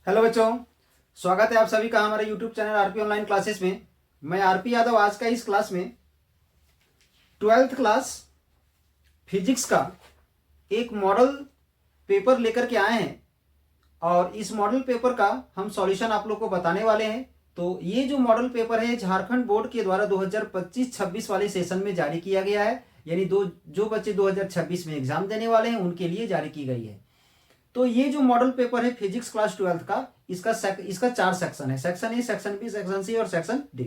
Hello बच्चों, स्वागत है आप सभी का हमारे YouTube channel RP online classes में। मैं आरपी यादव आज का इस क्लास में 12th क्लास फिजिक्स का एक मॉडल पेपर लेकर के आए हैं और इस मॉडल पेपर का हम सॉल्यूशन आप लोग को बताने वाले हैं। तो ये जो मॉडल पेपर है झारखंड बोर्ड के द्वारा 2025-26 वाले सेशन में जारी किया गया है, यानी जो बच्चे 2026 में एग्जाम देने वाले हैं उनके लिए जारी की गई है। तो ये जो मॉडल पेपर है फिजिक्स क्लास 12th का, इसका 4 सेक्शन है, section A, section B, section C और सेक्शन डी।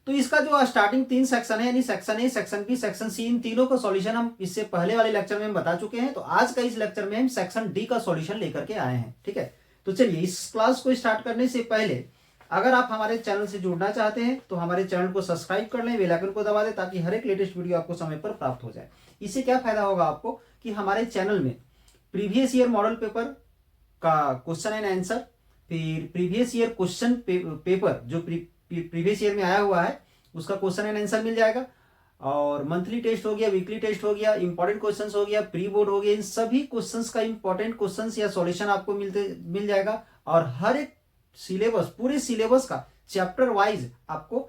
तो इसका जो स्टार्टिंग 3 सेक्शन है, यानी section A, section B, section C, इन तीनों का सॉल्यूशन हम इससे पहले वाले लेक्चर में हम बता चुके हैं। तो आज का इस लेक्चर में हम सेक्शन डी का सॉल्यूशन लेकर के आए हैं। ठीक है, तो चलिए इस क्लास को स्टार्ट करने से पहले अगर आप हमारे चैनल से जुड़ना चाहते हैं तो हमारे चैनल को सब्सक्राइब कर लें, बेल आइकन को दबा दें ताकि हर एक लेटेस्ट वीडियो आपको समय पर प्राप्त हो जाए। इससे क्या फायदा होगा आपको कि हमारे चैनल में प्रीवियस ईयर मॉडल पेपर का क्वेश्चन एंड आंसर, फिर प्रीवियस ईयर क्वेश्चन पेपर जो प्रीवियस ईयर में आया हुआ है उसका क्वेश्चन एंड आंसर मिल जाएगा, और मंथली टेस्ट हो गया, वीकली टेस्ट हो गया, इंपॉर्टेंट क्वेश्चंस हो गया, प्री बोर्ड हो गया, इन सभी क्वेश्चंस का इंपॉर्टेंट क्वेश्चंस या सॉल्यूशन आपको मिल जाएगा। और हर एक सिलेबस, पूरे सिलेबस का चैप्टर वाइज आपको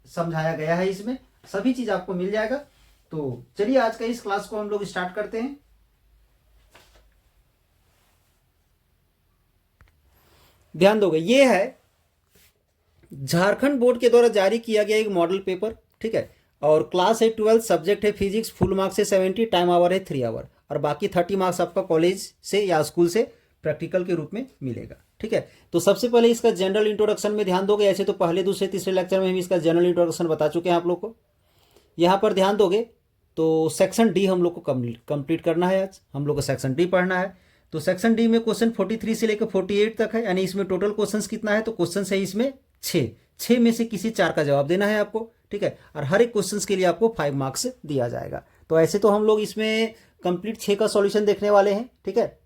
समझाया गया है, इसमें सभी चीज आपको मिल जाएगा। तो चलिए आज का इस क्लास को हम लोग स्टार्ट करते हैं। ध्यान दोगे, ये है झारखंड बोर्ड के द्वारा जारी किया गया एक मॉडल पेपर। ठीक है, और क्लास है 12, सब्जेक्ट है फिजिक्स, फुल मार्क्स है 70, टाइम आवर है 3 आवर, और बाकी 30 मार्क्स आपका कॉलेज से या स्कूल से प्रैक्टिकल के रूप में मिलेगा। ठीक है, तो सबसे पहले इसका जनरल इंट्रोडक्शन में ध्यान दोगे। ऐसे तो पहले दूसरे तीसरे लेक्चर में हम इसका जनरल इंट्रोडक्शन बता चुके हैं आप लोग को। यहाँ पर ध्यान दोगे तो सेक्शन डी हम लोग को कंप्लीट करना है। आज हम लोग को सेक्शन डी पढ़ना है। तो सेक्शन डी में क्वेश्चन 43 से लेकर 48 तक है, यानी इसमें टोटल क्वेश्चंस कितना है, तो क्वेश्चन है इसमें 6 में से किसी 4 का जवाब देना है आपको। ठीक है, और हर एक क्वेश्चंस के लिए आपको 5 मार्क्स दिया जाएगा। तो ऐसे तो हम लोग इसमें कंप्लीट 6 का सॉल्यूशन देखने वाले हैं। ठीक है,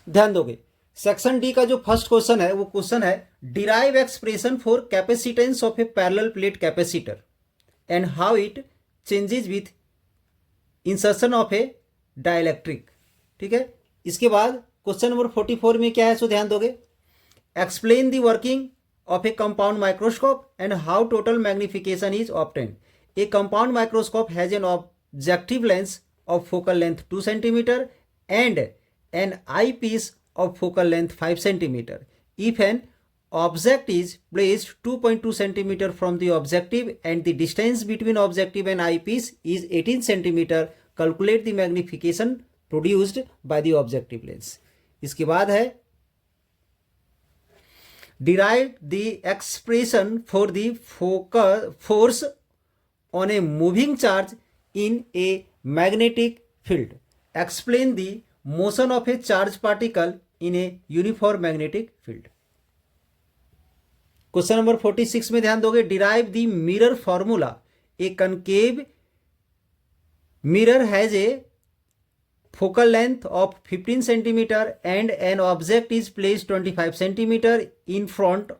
ध्यान दोगे सेक्शन डी का जो फर्स्ट क्वेश्चन है वो क्वेश्चन है derive expression for capacitance of A parallel plate capacitor and how it changes with insertion of A dielectric. ठीक है, इसके बाद क्वेश्चन नंबर 44 में क्या है, सो ध्यान दोगे explain the working of a compound microscope and how total magnification is obtained. A compound microscope has an objective lens of focal length 2 centimetre and an eyepiece of focal length 5 centimetre. If an object is placed 2.2 centimeter from the objective and the distance between objective and eyepiece is 18 centimeter, calculate the magnification produced by the objective lens। इसके बाद है derive the expression for the force on a moving charge in a magnetic field, explain the motion of a charged particle in a uniform magnetic field। Question number 46 में ध्यान दोगे derive the mirror formula. A concave mirror has a focal length of 15 centimetre and an object is placed 25 centimetre in front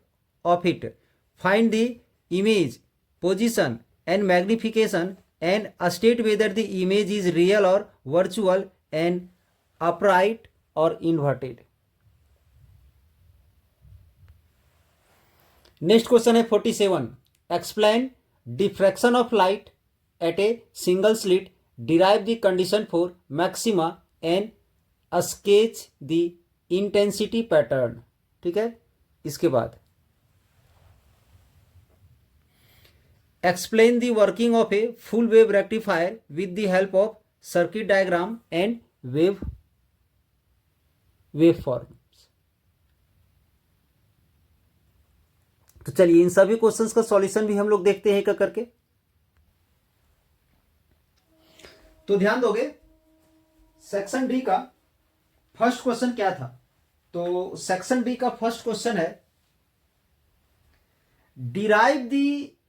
of it. Find the image position and magnification and state whether the image is real और virtual and upright और inverted. Next question है 47, explain diffraction of light at a single slit, derive the condition for maxima and sketch the intensity pattern. ठीक है, इसके बाद explain the working of a full wave rectifier with the help of circuit diagram and wave form. तो चलिए इन सभी questions का solution भी हम लोग देखते हैं एक करके। तो ध्यान दोगे सेक्शन डी का फर्स्ट क्वेश्चन क्या था, तो सेक्शन डी का फर्स्ट क्वेश्चन है derive the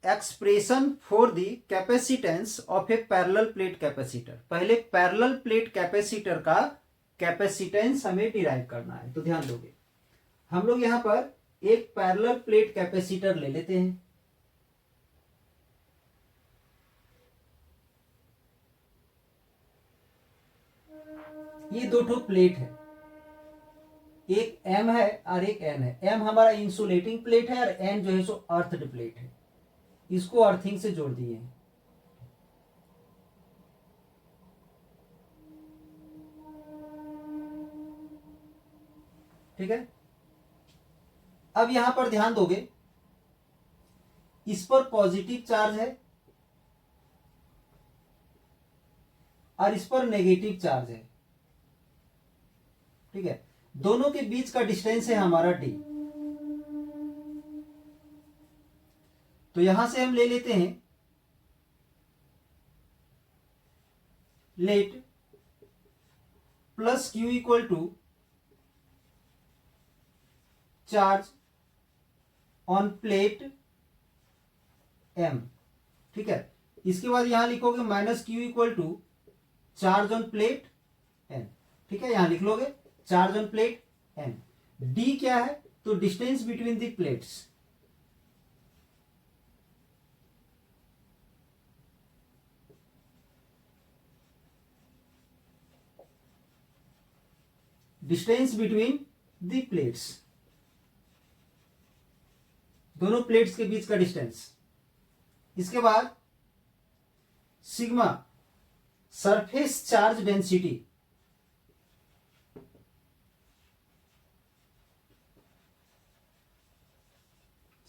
expression for the capacitance of A parallel plate capacitor. पहले पैरेलल प्लेट कैपेसिटर का कैपेसिटेंस हमें डिराइव करना है। तो ध्यान दोगे हम लोग यहां पर एक पैरेलल प्लेट कैपेसिटर ले लेते हैं। ये दो ठो प्लेट है, एक एम है और एक एन है। एम हमारा इंसुलेटिंग प्लेट है और एन जो है सो अर्थड प्लेट है, इसको अर्थिंग से जोड़ दिए हैं। ठीक है, अब यहां पर ध्यान दोगे, इस पर पॉजिटिव चार्ज है और इस पर नेगेटिव चार्ज है। ठीक है, दोनों के बीच का डिस्टेंस है हमारा डी। तो यहां से हम ले लेते हैं, let plus q equal to charge on plate M. ठीक है, इसके बाद यहां लिखोगे minus q equal to charge on plate N. ठीक है, यहां लिख लोगे charge on plate N. D क्या है, तो distance between the plates. Distance between the plates, दोनों प्लेट्स के बीच का डिस्टेंस। इसके बाद sigma surface charge density.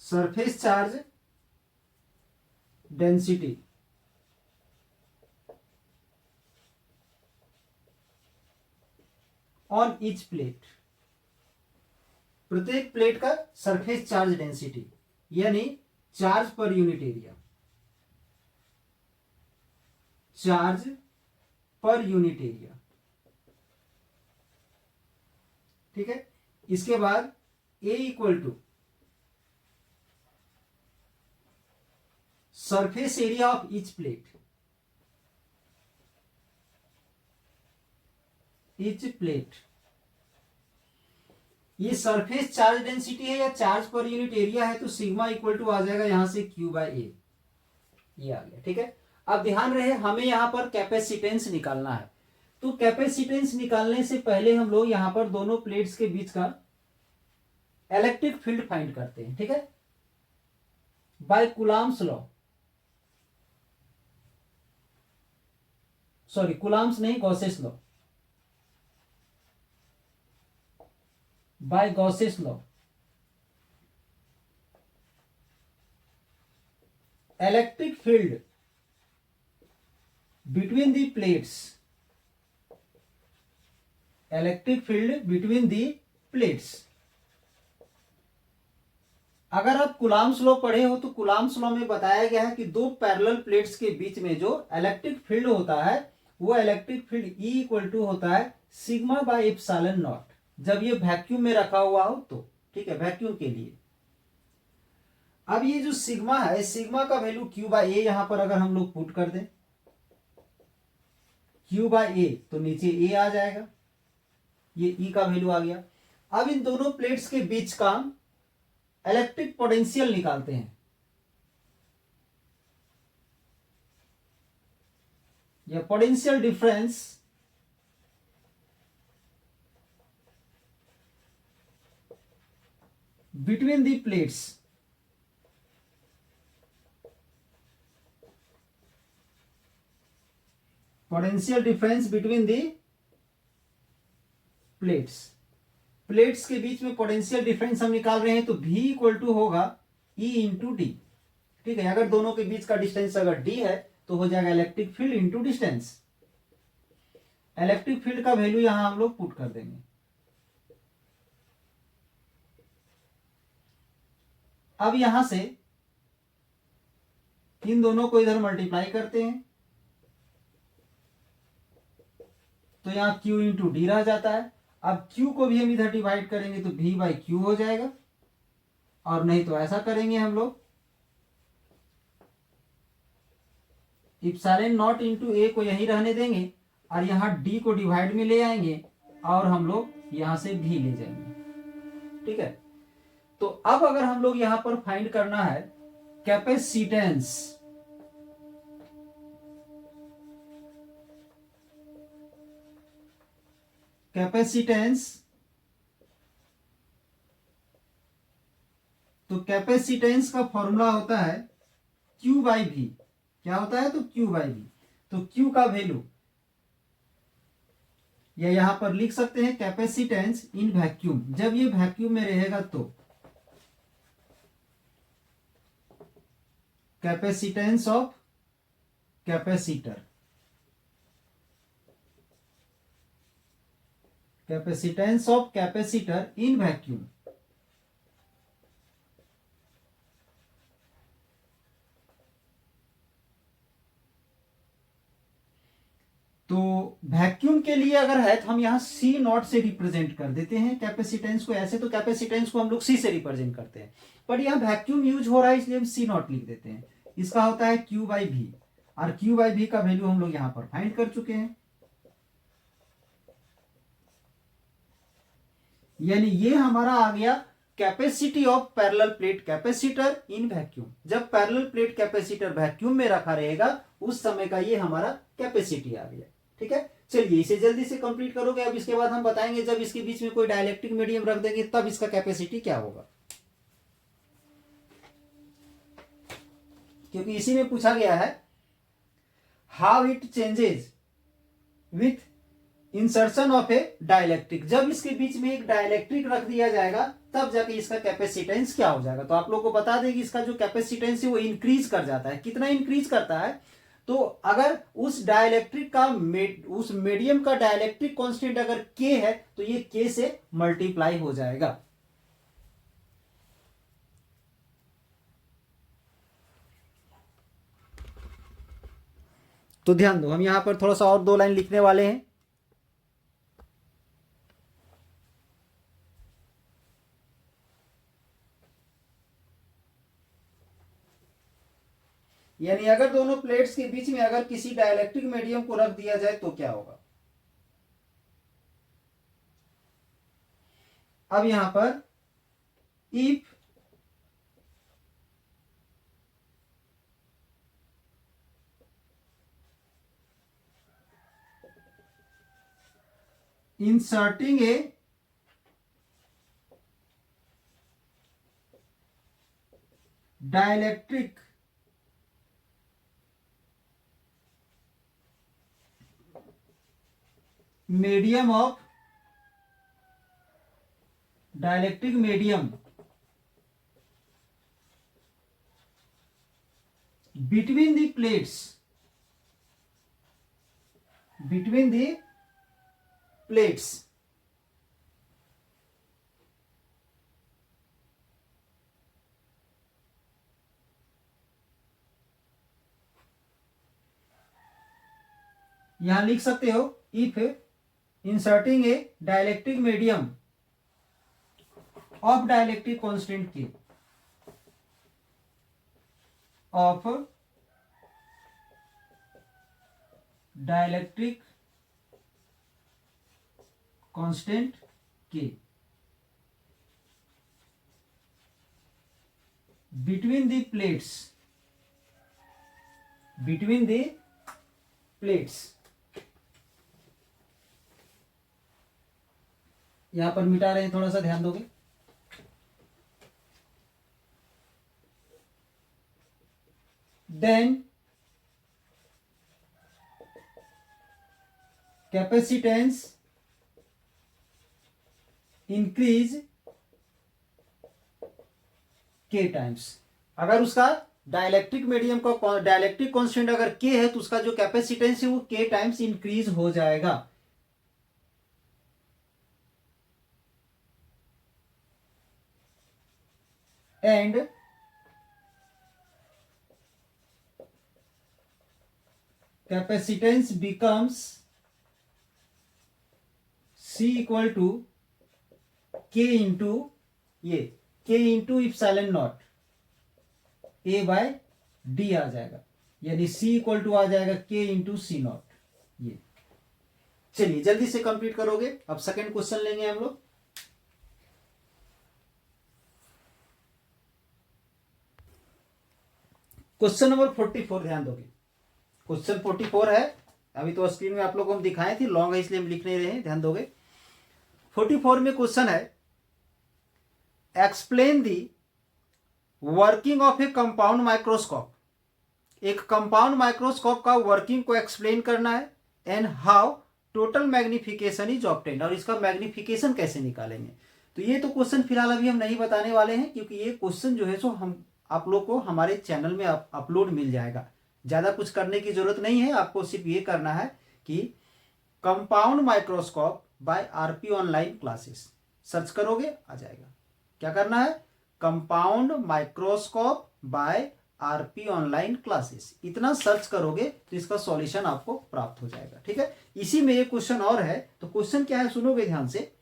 Surface charge density on each plate, प्रत्येक प्लेट का सरफेस चार्ज डेंसिटी यानी charge per unit area. Charge per unit area. ठीक है, इसके बाद A equal to surface area of each plate. Each plate, ये surface charge density है या चार्ज पर यूनिट एरिया है, तो सिग्मा इक्वल टू आ जाएगा यहां से क्यू बाय ए, ये आ गया। ठीक है, अब ध्यान रहे हमें यहां पर कैपेसिटेंस निकालना है। तो कैपेसिटेंस निकालने से पहले हम लोग यहां पर दोनों प्लेट्स के बीच का इलेक्ट्रिक फील्ड फाइंड करते हैं। ठीक है, by Coulomb's law, sorry Coulomb's नहीं, Gauss's law, by Gauss's law. Electric field between the plates, electric field between the plates. अगर आप कूलॉम्स लॉ पढ़े हो तो कूलॉम्स लॉ में बताया गया है कि दो पैरेलल प्लेट्स के बीच में जो इलेक्ट्रिक फील्ड होता है वो electric field E equal to होता है सिग्मा बाय एप्सिलॉन नॉट, जब ये वैक्यूम में रखा हुआ हो तो। ठीक है, वैक्यूम के लिए। अब ये जो सिग्मा है, सिग्मा का वैल्यू क्यू बाय ए यहां पर अगर हम लोग पुट कर दें क्यू बाय ए, तो नीचे ए आ जाएगा, ये ई का वैल्यू आ गया। अब इन दोनों प्लेट्स के बीच का इलेक्ट्रिक पोटेंशियल निकालते हैं। या potential difference between the plates, potential difference between the plates. Plates के बीच में पोटेंशियल डिफरेंस हम निकाल रहे हैं, तो V इक्वल टू होगा E इंटू डी। ठीक है, अगर दोनों के बीच का डिस्टेंस अगर D है तो हो जाएगा electric field into distance. Electric field का वैल्यू यहां हम लोग पुट कर देंगे। अब यहां से इन दोनों को इधर मल्टीप्लाई करते हैं, तो यहां Q इंटू डी रह जाता है। अब Q को भी हम इधर डिवाइड करेंगे तो V बाई क्यू हो जाएगा, और नहीं तो ऐसा करेंगे हम लोग इप्सिलॉन नॉट इंटू ए को यही रहने देंगे और यहां D को डिवाइड में ले आएंगे और हम लोग यहां से V ले जाएंगे। ठीक है, तो अब अगर हम लोग यहां पर फाइंड करना है कैपेसिटेंस, कैपेसिटेंस कैपेसिटेंस का फॉर्मूला होता है Q बाई वी। क्या होता है? तो Q बाई वी। तो Q का वैल्यू या यहां पर लिख सकते हैं कैपेसिटेंस इन वैक्यूम। जब ये वैक्यूम में रहेगा तो capacitance of capacitor, capacitance of capacitor in vacuum. तो वैक्यूम के लिए अगर है तो हम यहां सी नॉट से रिप्रेजेंट कर देते हैं कैपेसिटेंस को। ऐसे तो कैपेसिटेंस को हम लोग सी से रिप्रेजेंट करते हैं, पर यहां वैक्यूम यूज हो रहा है इसलिए हम सी नॉट लिख देते हैं। इसका होता है क्यू बाई वी, और क्यू बाई वी का वैल्यू हम लोग यहां पर फाइंड कर चुके हैं। यानी ये हमारा आ गया capacity of parallel plate capacitor in vacuum. जब पैरेलल प्लेट कैपेसिटर वैक्यूम में रखा रहेगा उस समय का ये हमारा कैपेसिटी आ गया। ठीक है, चलिए इसे जल्दी से कंप्लीट करोगे। अब इसके बाद हम बताएंगे जब इसके बीच में कोई डाइलेक्ट्रिक मीडियम रख देंगे तब इसका कैपेसिटी क्या होगा, क्योंकि इसी में पूछा गया है how it changes with insertion of A dielectric. जब इसके बीच में एक डाइलेक्ट्रिक रख दिया जाएगा तब जाके इसका कैपेसिटेंस क्या हो जाएगा। तो आप लोग को बता दें कि इसका जो कैपेसिटेंस है वो इंक्रीज कर जाता है। कितना इंक्रीज करता है? तो अगर उस डाइलेक्ट्रिक का उस मीडियम का डाइलेक्ट्रिक कांस्टेंट अगर के है तो ये के से मल्टीप्लाई हो जाएगा। तो ध्यान दो, हम यहां पर थोड़ा सा और 2 लाइन लिखने वाले हैं। यानी अगर दोनों प्लेट्स के बीच में अगर किसी डाइलेक्ट्रिक मीडियम को रख दिया जाए तो क्या होगा। अब यहां पर if inserting A dielectric medium of dielectric medium between the plates यहां लिख सकते हो if inserting A dielectric medium of dielectric constant के ऑफ डाइलेक्ट्रिक कांस्टेंट के between the plates यहां पर मिटा रहे हैं, थोड़ा सा ध्यान दोगे। देन कैपेसिटेंस इंक्रीज के टाइम्स। अगर उसका डाइलेक्ट्रिक मीडियम का डाइलेक्ट्रिक कांस्टेंट अगर के है तो उसका जो कैपेसिटेंस है वो के टाइम्स इंक्रीज हो जाएगा। And capacitance becomes C equal to K into ये K into epsilon naught A by D आ जाएगा। यानी C इक्वल टू आ जाएगा के इंटू सी नॉट। ये चलिए जल्दी से कंप्लीट करोगे। अब सेकंड क्वेश्चन लेंगे हम लोग। क्वेश्चन नंबर 44 ध्यान दोगे। क्वेश्चन 44 है, अभी तो स्क्रीन में आप लोगों को हम दिखाए थे, लॉन्ग है इसलिए हम लिख नहीं रहे हैं, ध्यान दोगे। 44 में क्वेश्चन है explain the working of a compound microscope, एक कंपाउंड माइक्रोस्कोप का वर्किंग को एक्सप्लेन करना है, and how total magnification is obtained, और इसका मैग्निफिकेशन कैसे निकालेंगे। तो ये तो क्वेश्चन फिलहाल अभी हम नहीं बताने वाले हैं, क्योंकि ये क्वेश्चन जो है सो हम आप लोग को हमारे चैनल में अपलोड मिल जाएगा। ज़्यादा कुछ करने की जरूरत नहीं है, आपको सिर्फ ये करना है कि compound microscope by RP online classes search करोगे, आ जाएगा। क्या करना है, compound microscope by RP online classes, इतना सर्च करोगे तो इसका सॉल्यूशन आपको प्राप्त हो जाएगा। ठीक है, इसी में एक क्वेश्चन और है, तो क्वेश्चन क्या है सुनोगे ध्यान से।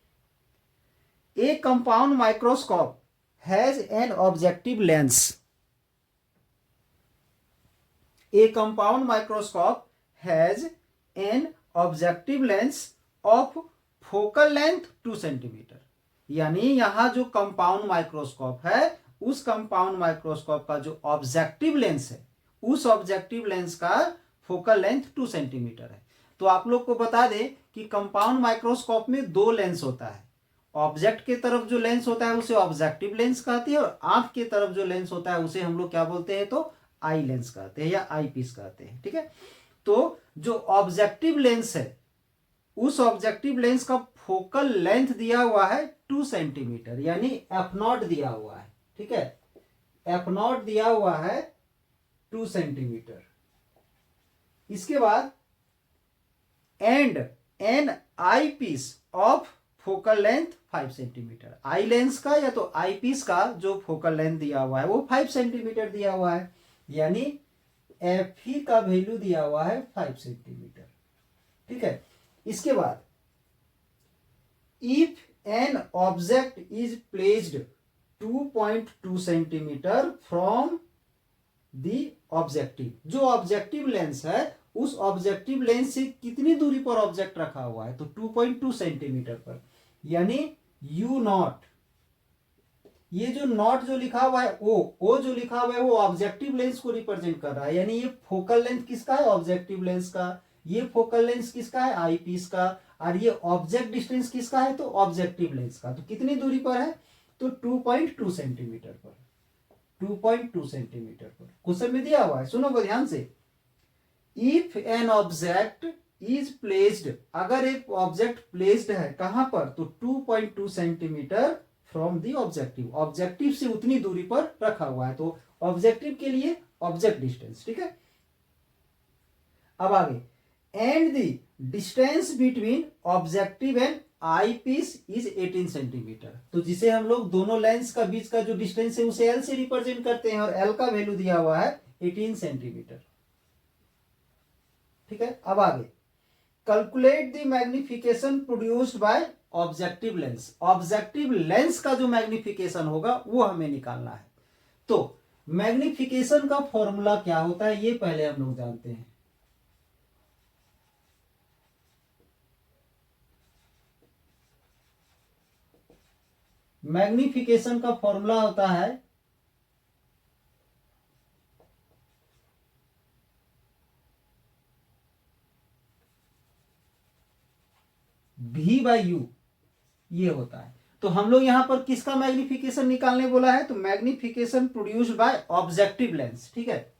ए compound microscope has an objective lens, A compound microscope has an objective lens of focal length 2 centimetre, यानी यहां जो कंपाउंड माइक्रोस्कोप है उस कंपाउंड माइक्रोस्कोप का जो ऑब्जेक्टिव लेंस है, उस ऑब्जेक्टिव लेंस का फोकल लेंथ 2 सेंटीमीटर है। तो आप लोग को बता दें कि कंपाउंड माइक्रोस्कोप में दो लेंस होता है, ऑब्जेक्ट के तरफ जो लेंस होता है उसे ऑब्जेक्टिव लेंस कहते हैं, और आंख के तरफ जो लेंस होता है उसे हम लोग क्या बोलते हैं, तो आई लेंस कहते हैं या आई पीस कहते हैं। ठीक है, तो जो ऑब्जेक्टिव लेंस है उस ऑब्जेक्टिव लेंस का फोकल लेंथ दिया हुआ है 2 सेंटीमीटर, यानी एफ नॉट दिया हुआ है। ठीक है, एफ नॉट दिया हुआ है 2 सेंटीमीटर। इसके बाद and an eyepiece of focal length 5 centimetre, eye lens का या तो आई पीस का जो फोकल लेंथ दिया हुआ है वो 5 सेंटीमीटर दिया हुआ है, यानी एफ ही का वैल्यू दिया हुआ है 5 सेंटीमीटर। ठीक है, इसके बाद if an object is placed 2.2 centimetre from the objective, जो ऑब्जेक्टिव लेंस है उस ऑब्जेक्टिव लेंस से कितनी दूरी पर ऑब्जेक्ट रखा हुआ है, तो 2.2 सेंटीमीटर पर, यानी यू नॉट, ये जो नॉट जो लिखा हुआ है ओ जो लिखा हुआ है वो ऑब्जेक्टिव लेंस को रिप्रेजेंट कर रहा है, यानी ये फोकल लेंथ किसका है, ऑब्जेक्टिव लेंस का, ये फोकल लेंस किसका है, आई पीस का, और ये ऑब्जेक्ट डिस्टेंस किसका है, तो ऑब्जेक्टिव लेंस का। तो कितनी दूरी पर है, तो 2.2 सेंटीमीटर पर, 2.2 सेंटीमीटर पर क्वेश्चन में दिया हुआ है। सुनो ध्यान से, if an object is placed, अगर एक ऑब्जेक्ट प्लेस्ड है कहां पर, तो 2.2 centimetre from the objective, objective से उतनी दूरी पर रखा हुआ है, तो ऑब्जेक्टिव के लिए ऑब्जेक्ट डिस्टेंस। ठीक है, अब आगे, and the distance between objective and eyepiece is 18 centimetre, तो जिसे हम लोग दोनों लेंस का बीच का जो डिस्टेंस है उसे एल से रिप्रेजेंट करते हैं, और एल का वैल्यू दिया हुआ है 18 सेंटीमीटर। ठीक है, अब आगे, calculate the magnification produced by objective lens, objective lens का जो मैग्निफिकेशन होगा वो हमें निकालना है। तो मैग्निफिकेशन का फॉर्मूला क्या होता है ये पहले हम लोग जानते हैं। मैग्निफिकेशन का फॉर्मूला होता है V बाई यू, ये होता है। तो हम लोग यहां पर किसका मैग्निफिकेशन निकालने बोला है, तो magnification produced by objective lens. ठीक है,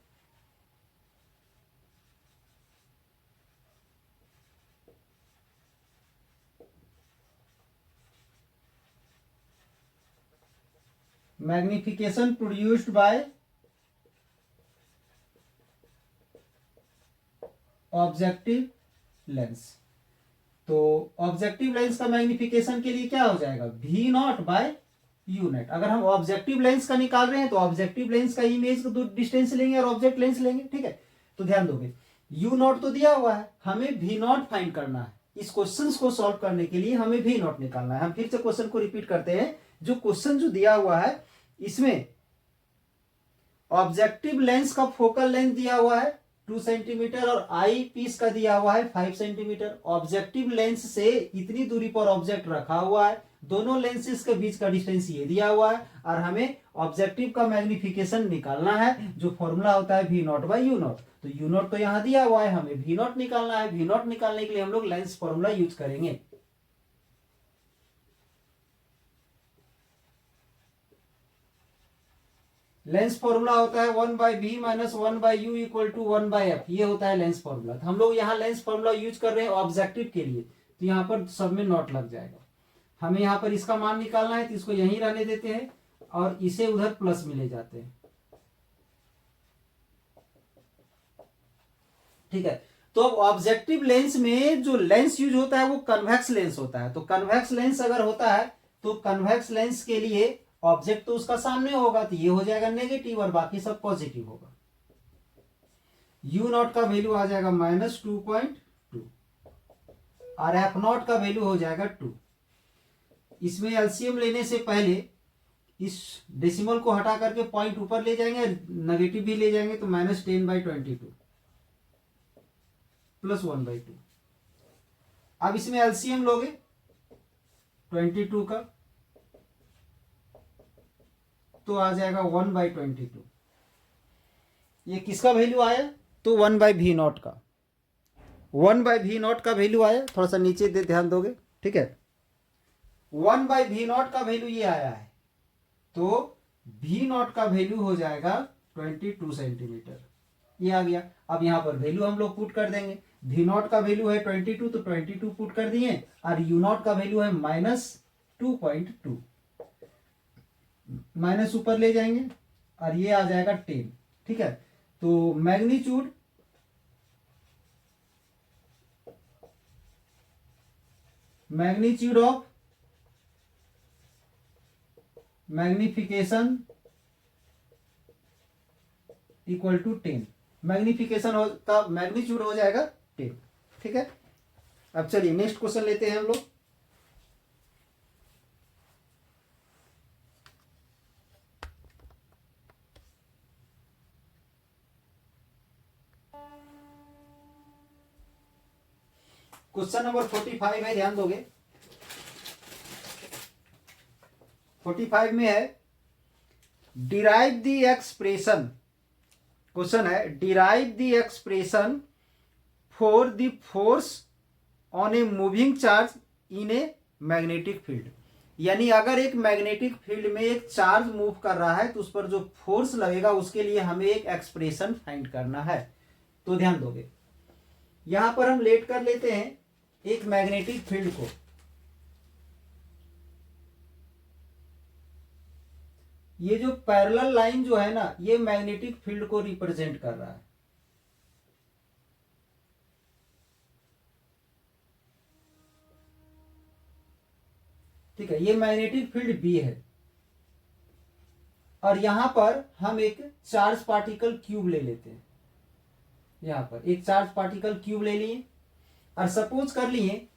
magnification produced by objective lens. तो ऑब्जेक्टिव लेंस का मैग्निफिकेशन के लिए क्या हो जाएगा, V nought by u net. अगर हम ऑब्जेक्टिव लेंस का निकाल रहे हैं तो ऑब्जेक्टिव लेंस का इमेज का डिस्टेंस लेंगे और ऑब्जेक्ट लेंस लेंगे। ठीक है, तो ध्यान दोगे, यू नॉट तो दिया हुआ है, हमें V नॉट फाइंड करना है। इस क्वेश्चन को सॉल्व करने के लिए हमें V नॉट निकालना है। हम फिर से क्वेश्चन को रिपीट करते हैं, जो क्वेश्चन जो दिया हुआ है इसमें ऑब्जेक्टिव लेंस का फोकल लेंथ दिया हुआ है 2 सेंटीमीटर और आई पीस का दिया हुआ है 5 सेंटीमीटर। ऑब्जेक्टिव लेंस से इतनी दूरी पर ऑब्जेक्ट रखा हुआ है, दोनों लेंसेज के बीच का डिस्टेंस ये दिया हुआ है, और हमें ऑब्जेक्टिव का मैग्निफिकेशन निकालना है, जो फॉर्मूला होता है V not by you not. तो यू नॉट तो यहां दिया हुआ है, हमें V नॉट निकालना है। V नॉट निकालने के लिए हम लोग लेंस फॉर्मूला यूज करेंगे। लेंस फॉर्मूला होता है 1/v minus 1/u equal to 1/f, ये होता है लेंस फॉर्मूला। तो हम लोग यहाँ लेंस फॉर्मूला यूज कर रहे हैं ऑब्जेक्टिव के लिए, तो यहाँ पर सब में नॉट लग जाएगा। हमें यहाँ पर इसका मान निकालना है, तो इसको यहीं रहने देते हैं और इसे उधर प्लस में ले जाते हैं। ठीक है, तो अब ऑब्जेक्टिव लेंस में जो लेंस यूज होता है वो कन्वेक्स लेंस होता है। तो कन्वेक्स लेंस अगर होता है तो कन्वेक्स लेंस के लिए ऑब्जेक्ट तो उसका सामने होगा, तो ये हो जाएगा नेगेटिव और बाकी सब पॉजिटिव होगा। यू नॉट का वैल्यू आ जाएगा -2.2 और एफ नॉट का वैल्यू हो जाएगा 2। इसमें एलसीएम लेने से पहले इस डेसिमल को हटा करके पॉइंट ऊपर ले जाएंगे, नेगेटिव भी ले जाएंगे, तो -10/22 प्लस 1/2। अब इसमें एलसीएम लोगे 22 का, तो आ जाएगा 1/22। ये किसका वैल्यू आया? तो 1/v0 का, 1/v0 का वैल्यू आया। थोड़ा सा नीचे दे ध्यान दोगे, ठीक है। 1/v0 का वैल्यू ये आया है, तो v0 का वैल्यू हो जाएगा 22 सेंटीमीटर, ये आ गया। अब यहां पर वैल्यू हम लोग पुट कर देंगे। v0 का वैल्यू है 22, तो 22 पुट कर दिए, और u0 का वैल्यू है -2.2, माइनस ऊपर ले जाएंगे और ये आ जाएगा 10। ठीक है, तो magnitude of magnification equal to 10, magnification का मैग्नीट्यूड हो जाएगा 10। ठीक है, अब चलिए नेक्स्ट क्वेश्चन लेते हैं हम लोग। क्वेश्चन नंबर 45 है, ध्यान दोगे। 45 में है डिराइव द एक्सप्रेशन, क्वेश्चन है derive the expression for the force on a moving charge in a magnetic field. यानी अगर एक मैग्नेटिक फील्ड में एक चार्ज मूव कर रहा है तो उस पर जो फोर्स लगेगा उसके लिए हमें एक एक्सप्रेशन फाइंड करना है। तो ध्यान दोगे, यहां पर हम लेट कर लेते हैं एक मैग्नेटिक फील्ड को। ये जो पैरेलल लाइन जो है ना, ये मैग्नेटिक फील्ड को रिप्रेजेंट कर रहा है। ठीक है, ये मैग्नेटिक फील्ड बी है और यहां पर हम एक चार्ज पार्टिकल क्यूब ले लेते हैं। यहां पर एक चार्ज पार्टिकल क्यूब ले लिए और सपोज कर लिए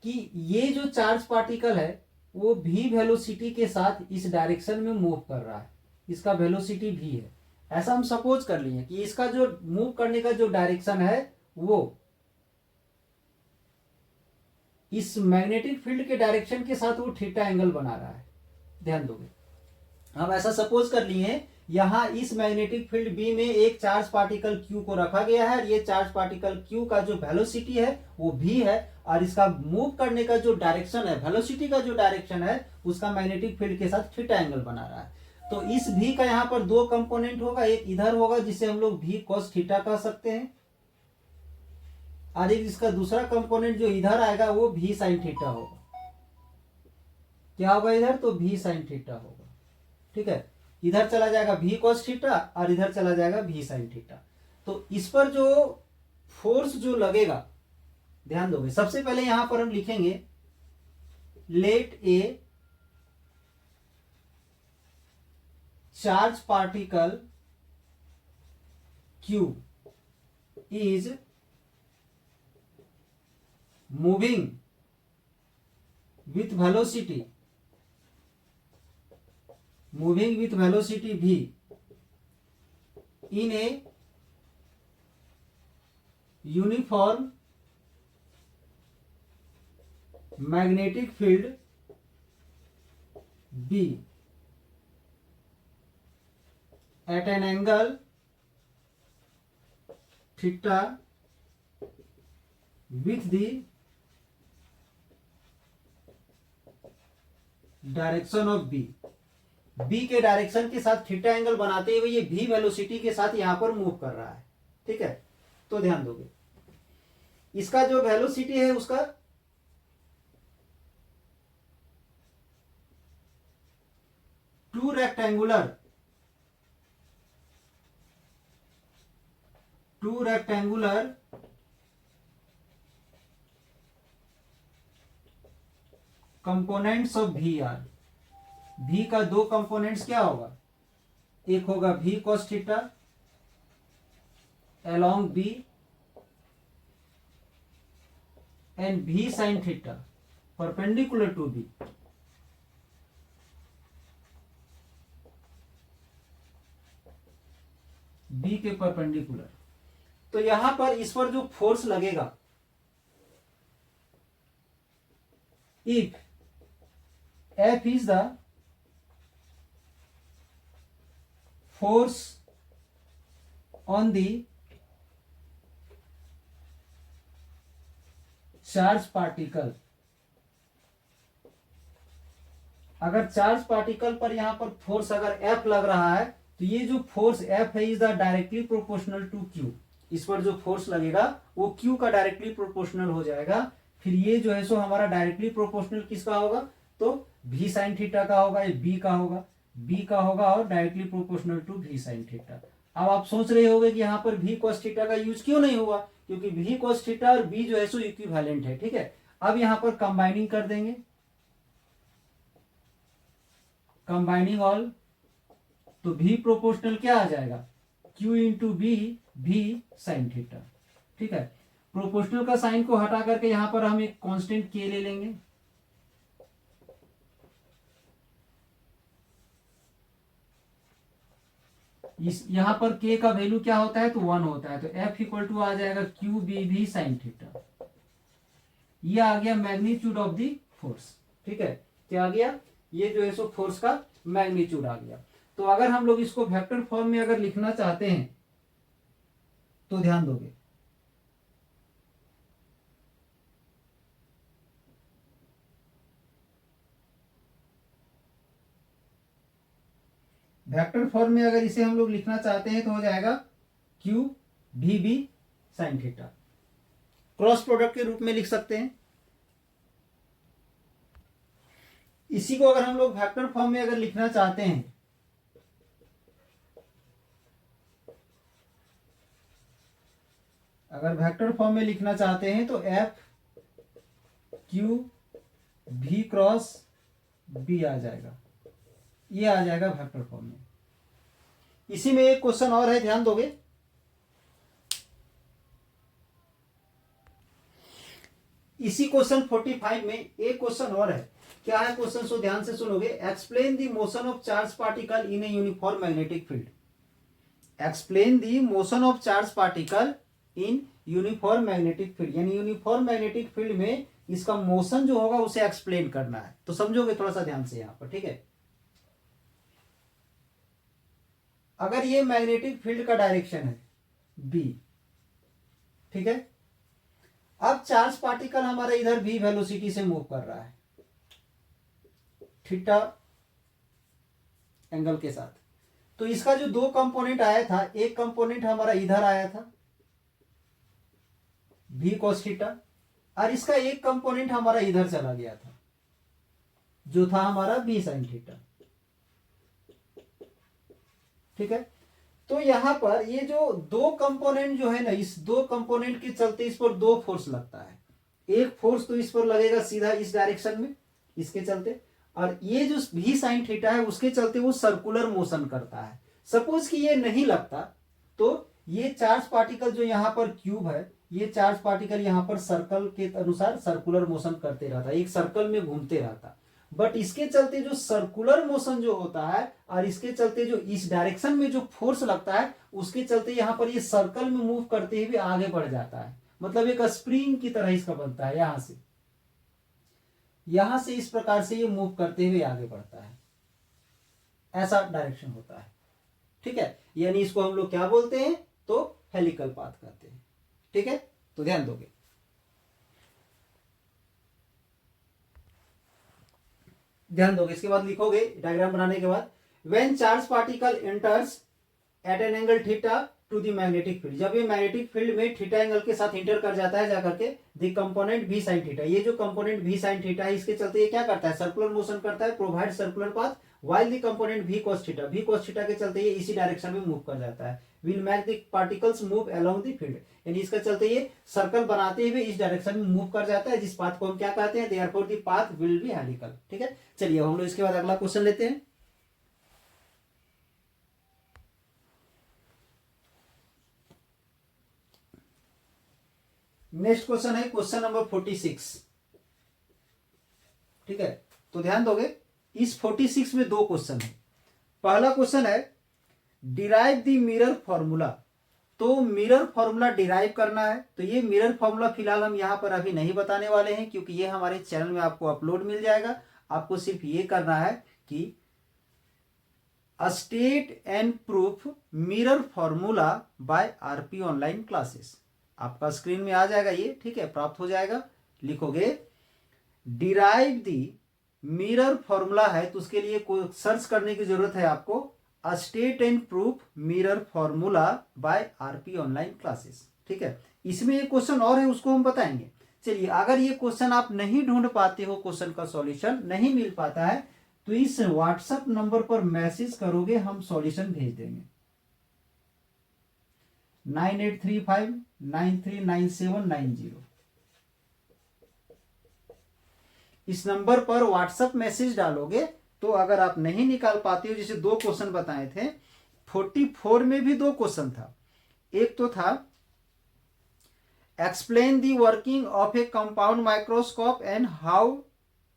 कि ये जो चार्ज पार्टिकल है वो भी वेलोसिटी के साथ इस डायरेक्शन में मूव कर रहा है, इसका वेलोसिटी भी है। ऐसा हम सपोज कर लिए कि इसका जो मूव करने का जो डायरेक्शन है वो इस मैग्नेटिक फील्ड के डायरेक्शन के साथ वो थीटा एंगल बना रहा है। ध्यान दोगे, हम ऐसा सपोज कर लिए यहां इस मैग्नेटिक फील्ड बी में एक चार्ज पार्टिकल क्यू को रखा गया है। ये चार्ज पार्टिकल क्यू का जो वेलोसिटी है वो भी है और इसका मूव करने का जो डायरेक्शन है, वेलोसिटी का जो डायरेक्शन है, उसका मैग्नेटिक फील्ड के साथ थीटा एंगल बना रहा है। तो इस भी का यहाँ पर दो कंपोनेंट होगा, एक इधर होगा जिसे हम लोग भी कॉस थीटा कह सकते हैं, और एक इसका दूसरा कंपोनेंट जो इधर आएगा वो भी साइन थीटा होगा। क्या होगा इधर? तो भी साइन थीटा होगा। ठीक है, इधर चला जाएगा भी कॉस थीटा और इधर चला जाएगा भी साइन थीटा। तो इस पर जो फोर्स जो लगेगा, ध्यान दोगे, सबसे पहले यहां पर हम लिखेंगे let a charge particle Q is moving with velocity v in a uniform magnetic field B at an angle theta with the direction of B। B के डायरेक्शन के साथ थीटा एंगल बनाते हुए ये भी वेलोसिटी के साथ यहां पर मूव कर रहा है। ठीक है, तो ध्यान दोगे इसका जो वेलोसिटी है उसका two rectangular components of V are. भी का दो कंपोनेंट्स क्या होगा, एक होगा भी cos theta along b and v sin theta perpendicular to b। b के परपेंडिकुलर। तो यहां पर इस पर जो फोर्स लगेगा, if F is the force on the charge particle, अगर चार्ज पार्टिकल पर यहां पर फोर्स अगर F लग रहा है तो ये जो फोर्स F है is the directly proportional to Q। इस पर जो फोर्स लगेगा वो Q का डायरेक्टली प्रोपोर्शनल हो जाएगा। फिर ये जो है सो हमारा डायरेक्टली प्रोपोर्शनल किसका होगा, तो V sin थीटा का होगा, ये B का होगा, B का होगा और directly proportional to V sin theta. अब आप सोच रहे होगे कि यहाँ पर V cos थीटा का यूज क्यों नहीं हुआ, क्योंकि V cos थीटा और B जो है सो इक्विवेलेंट है। ठीक है, अब यहाँ पर कंबाइनिंग कर देंगे, कंबाइनिंग ऑल, तो V प्रोपोर्शनल क्या आ जाएगा, Q into B V sin theta. ठीक है, प्रोपोर्शनल का साइन को हटा करके यहां पर हम एक कांस्टेंट K ले लेंगे। इस यहां पर K का वैल्यू क्या होता है, तो 1 होता है, तो F इक्वल टू आ जाएगा क्यू बी भी साइन थीटा। ये आ गया मैग्नीट्यूड ऑफ दी फोर्स। ठीक है, क्या आ गया, ये जो है सो फोर्स का मैग्नीट्यूड आ गया। तो अगर हम लोग इसको वेक्टर फॉर्म में अगर लिखना चाहते हैं तो ध्यान दोगे, वेक्टर फॉर्म में अगर इसे हम लोग लिखना चाहते हैं तो हो जाएगा क्यू भी B sine theta. Cross product के रूप में लिख सकते हैं। इसी को अगर हम लोग वेक्टर फॉर्म में अगर लिखना चाहते हैं, अगर वेक्टर फॉर्म में लिखना चाहते हैं तो एफ क्यू भी क्रॉस बी आ जाएगा, ये आ जाएगा वेक्टर फॉर्म में। इसी में एक क्वेश्चन और है, ध्यान दोगे, इसी क्वेश्चन 45 में एक क्वेश्चन और है। क्या है क्वेश्चन, सो ध्यान से सुनोगे। Explain the motion of charge particle in a uniform magnetic field. Explain the motion of charge particle in uniform magnetic field, यानी यूनिफॉर्म मैग्नेटिक फील्ड में इसका मोशन जो होगा उसे एक्सप्लेन करना है। तो समझोगे थोड़ा सा ध्यान से यहां पर। ठीक है, अगर ये मैग्नेटिक फील्ड का डायरेक्शन है बी, ठीक है, अब चार्ज पार्टिकल हमारा इधर भी वेलोसिटी से मूव कर रहा है थीटा एंगल के साथ। तो इसका जो दो कंपोनेंट आया था, एक कंपोनेंट हमारा इधर आया था भी cos थीटा, और इसका एक कंपोनेंट हमारा इधर चला गया था जो था हमारा भी sin थीटा। ठीक है, तो यहां पर ये जो दो कंपोनेंट जो है ना, इस दो कंपोनेंट के चलते इस पर दो फोर्स लगता है। एक फोर्स तो इस पर लगेगा सीधा इस डायरेक्शन में इसके चलते, और ये जो भी साइन थीटा है उसके चलते वो सर्कुलर मोशन करता है। सपोज कि ये नहीं लगता तो ये चार्ज पार्टिकल जो यहां पर क्यूब है, ये चार्ज पार्टिकल यहां पर सर्कल के अनुसार सर्कुलर मोशन करते रहता है, एक सर्कल में घूमते रहता। बट इसके चलते जो सर्कुलर मोशन जो होता है और इसके चलते जो इस डायरेक्शन में जो फोर्स लगता है उसके चलते यहां पर ये सर्कल में मूव करते हुए आगे बढ़ जाता है। मतलब एक स्प्रिंग की तरह इसका बनता है, यहां से इस प्रकार से ये मूव करते हुए आगे बढ़ता है, ऐसा डायरेक्शन होता है। ठीक है, यानी इसको हम लोग क्या बोलते हैं, तो हेलिकल पाथ कहते हैं। ठीक है, तो ध्यान दोगे। ध्यान दोगे, इसके बाद लिखोगे डायग्राम बनाने के बाद when charge particle enters at an angle theta to the magnetic field, जब ये मैग्नेटिक फील्ड में थीटा एंगल के साथ इंटर कर जाता है जाकर के the component v sin theta, ये जो कंपोनेंट v sin थीटा है इसके चलते ये क्या करता है, सर्कुलर मोशन करता है, provide circular path, while the component v cos theta के चलते ये इसी डायरेक्शन में मूव कर जाता है, will make the particles move along the field, यानी इसका चलते ये सर्कल बनाते हुए इस डायरेक्शन में मूव कर जाता है, जिस पाथ को हम क्या कहते हैं, therefore the path will be helical। ठीक है, चलिए हम लोग इसके बाद अगला क्वेश्चन लेते हैं। नेक्स्ट क्वेश्चन है क्वेश्चन नंबर 46। ठीक है, तो ध्यान दोगे इस 46 में दो क्वेश्चन है। पहला क्वेश्चन है डिराइव द मिरर फॉर्मूला, तो मिरर फॉर्मूला डिराइव करना है। तो ये मिरर फॉर्मूला फिलहाल हम यहां पर अभी नहीं बताने वाले हैं, क्योंकि ये हमारे चैनल में आपको अपलोड मिल जाएगा। आपको सिर्फ ये करना है कि state and proof mirror formula by RP online classes, आपका स्क्रीन में आ जाएगा ये। ठीक है, प्राप्त हो जाएगा। लिखोगे डिराइव दी मिरर फॉर्मूला है, तो उसके लिए कोई सर्च करने की जरूरत है आपको, state and proof mirror formula by RP online classes. ठीक है, इसमें एक क्वेश्चन और है, उसको हम बताएंगे। चलिए, अगर ये क्वेश्चन आप नहीं ढूंढ पाते हो, क्वेश्चन का सॉल्यूशन नहीं मिल पाता है, तो इस व्हाट्सएप नंबर पर मैसेज करोगे, हम सॉल्यूशन भेज देंगे। 9835939790 इस नंबर पर व्हाट्सएप मैसेज डालोगे, तो अगर आप नहीं निकाल पाते हो, जैसे दो क्वेश्चन बताए थे 44 में भी दो क्वेश्चन था। एक तो था explain the working of a compound microscope and how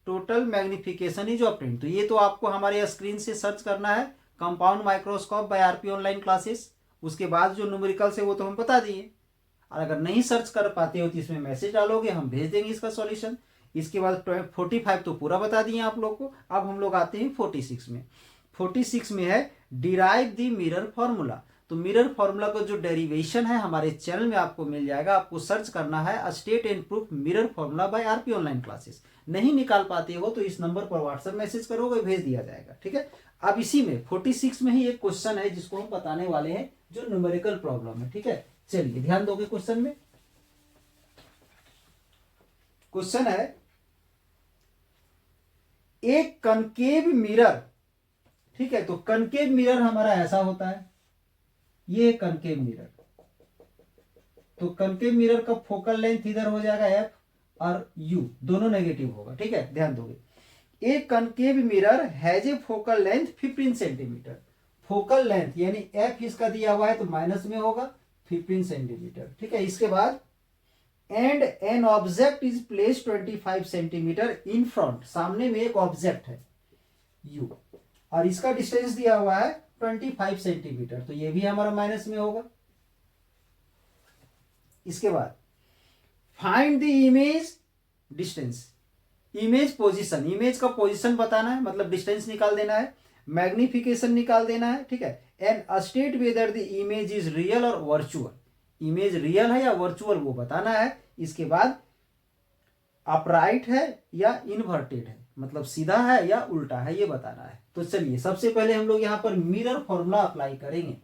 total magnification is obtained, तो ये तो आपको हमारे स्क्रीन से सर्च करना है, compound microscope by RP online classes. उसके बाद जो न्यूमेरिकल्स है वो तो हम बता दिए, और अगर नहीं सर्च कर पाते हो तो इसमें मैसेज डालोगे, हम भेज देंगे इसका सॉल्यूशन। इसके बाद 45 तो पूरा बता दिए आप लोग को। अब हम लोग आते हैं 46 में। 46 में है डिराइव द मिरर फॉर्मूला, तो मिरर फॉर्मूला का जो डेरिवेशन है हमारे चैनल में आपको मिल जाएगा। आपको सर्च करना है state and proof mirror formula by RP online classes. नहीं निकाल पाते हो तो इस नंबर पर व्हाट्सएप मैसेज करोगे, भेज दिया जाएगा। ठीक है, अब इसी में 46 में ही एक क्वेश्चन है जिसको हम बताने वाले हैं, जो न्यूमेरिकल प्रॉब्लम है। ठीक है, चलिए ध्यान दोगे क्वेश्चन में। क्वेश्चन है एक कनकेव मिरर। ठीक है, तो कनकेव मिरर हमारा ऐसा होता है, ये कनकेव मिरर। तो कनकेव मिरर का फोकल लेंथ इधर हो जाएगा एफ, और यू दोनों नेगेटिव होगा। ठीक है, ध्यान दोगे। एक concave mirror has a focal length 15 centimetre. Focal length यानी एफ इसका दिया हुआ है तो माइनस में होगा 15 सेंटीमीटर। ठीक है, इसके बाद and an object is place 25 centimetre in front, सामने में एक ऑब्जेक्ट है यू, और इसका डिस्टेंस दिया हुआ है 25 सेंटीमीटर, तो ये भी हमारा माइनस में होगा। इसके बाद find the image distance, image position, image का पोजीशन बताना है, मतलब डिस्टेंस निकाल देना है, मैग्निफिकेशन निकाल देना है। ठीक है, and state whether the image is real और वर्चुअल, इमेज रियल है या वर्चुअल वो बताना है। इसके बाद अपराइट है या इन्वर्टेड है, मतलब सीधा है या उल्टा है, ये बताना है। तो चलिए सबसे पहले हम लोग यहां पर मिरर फॉर्मूला अप्लाई करेंगे।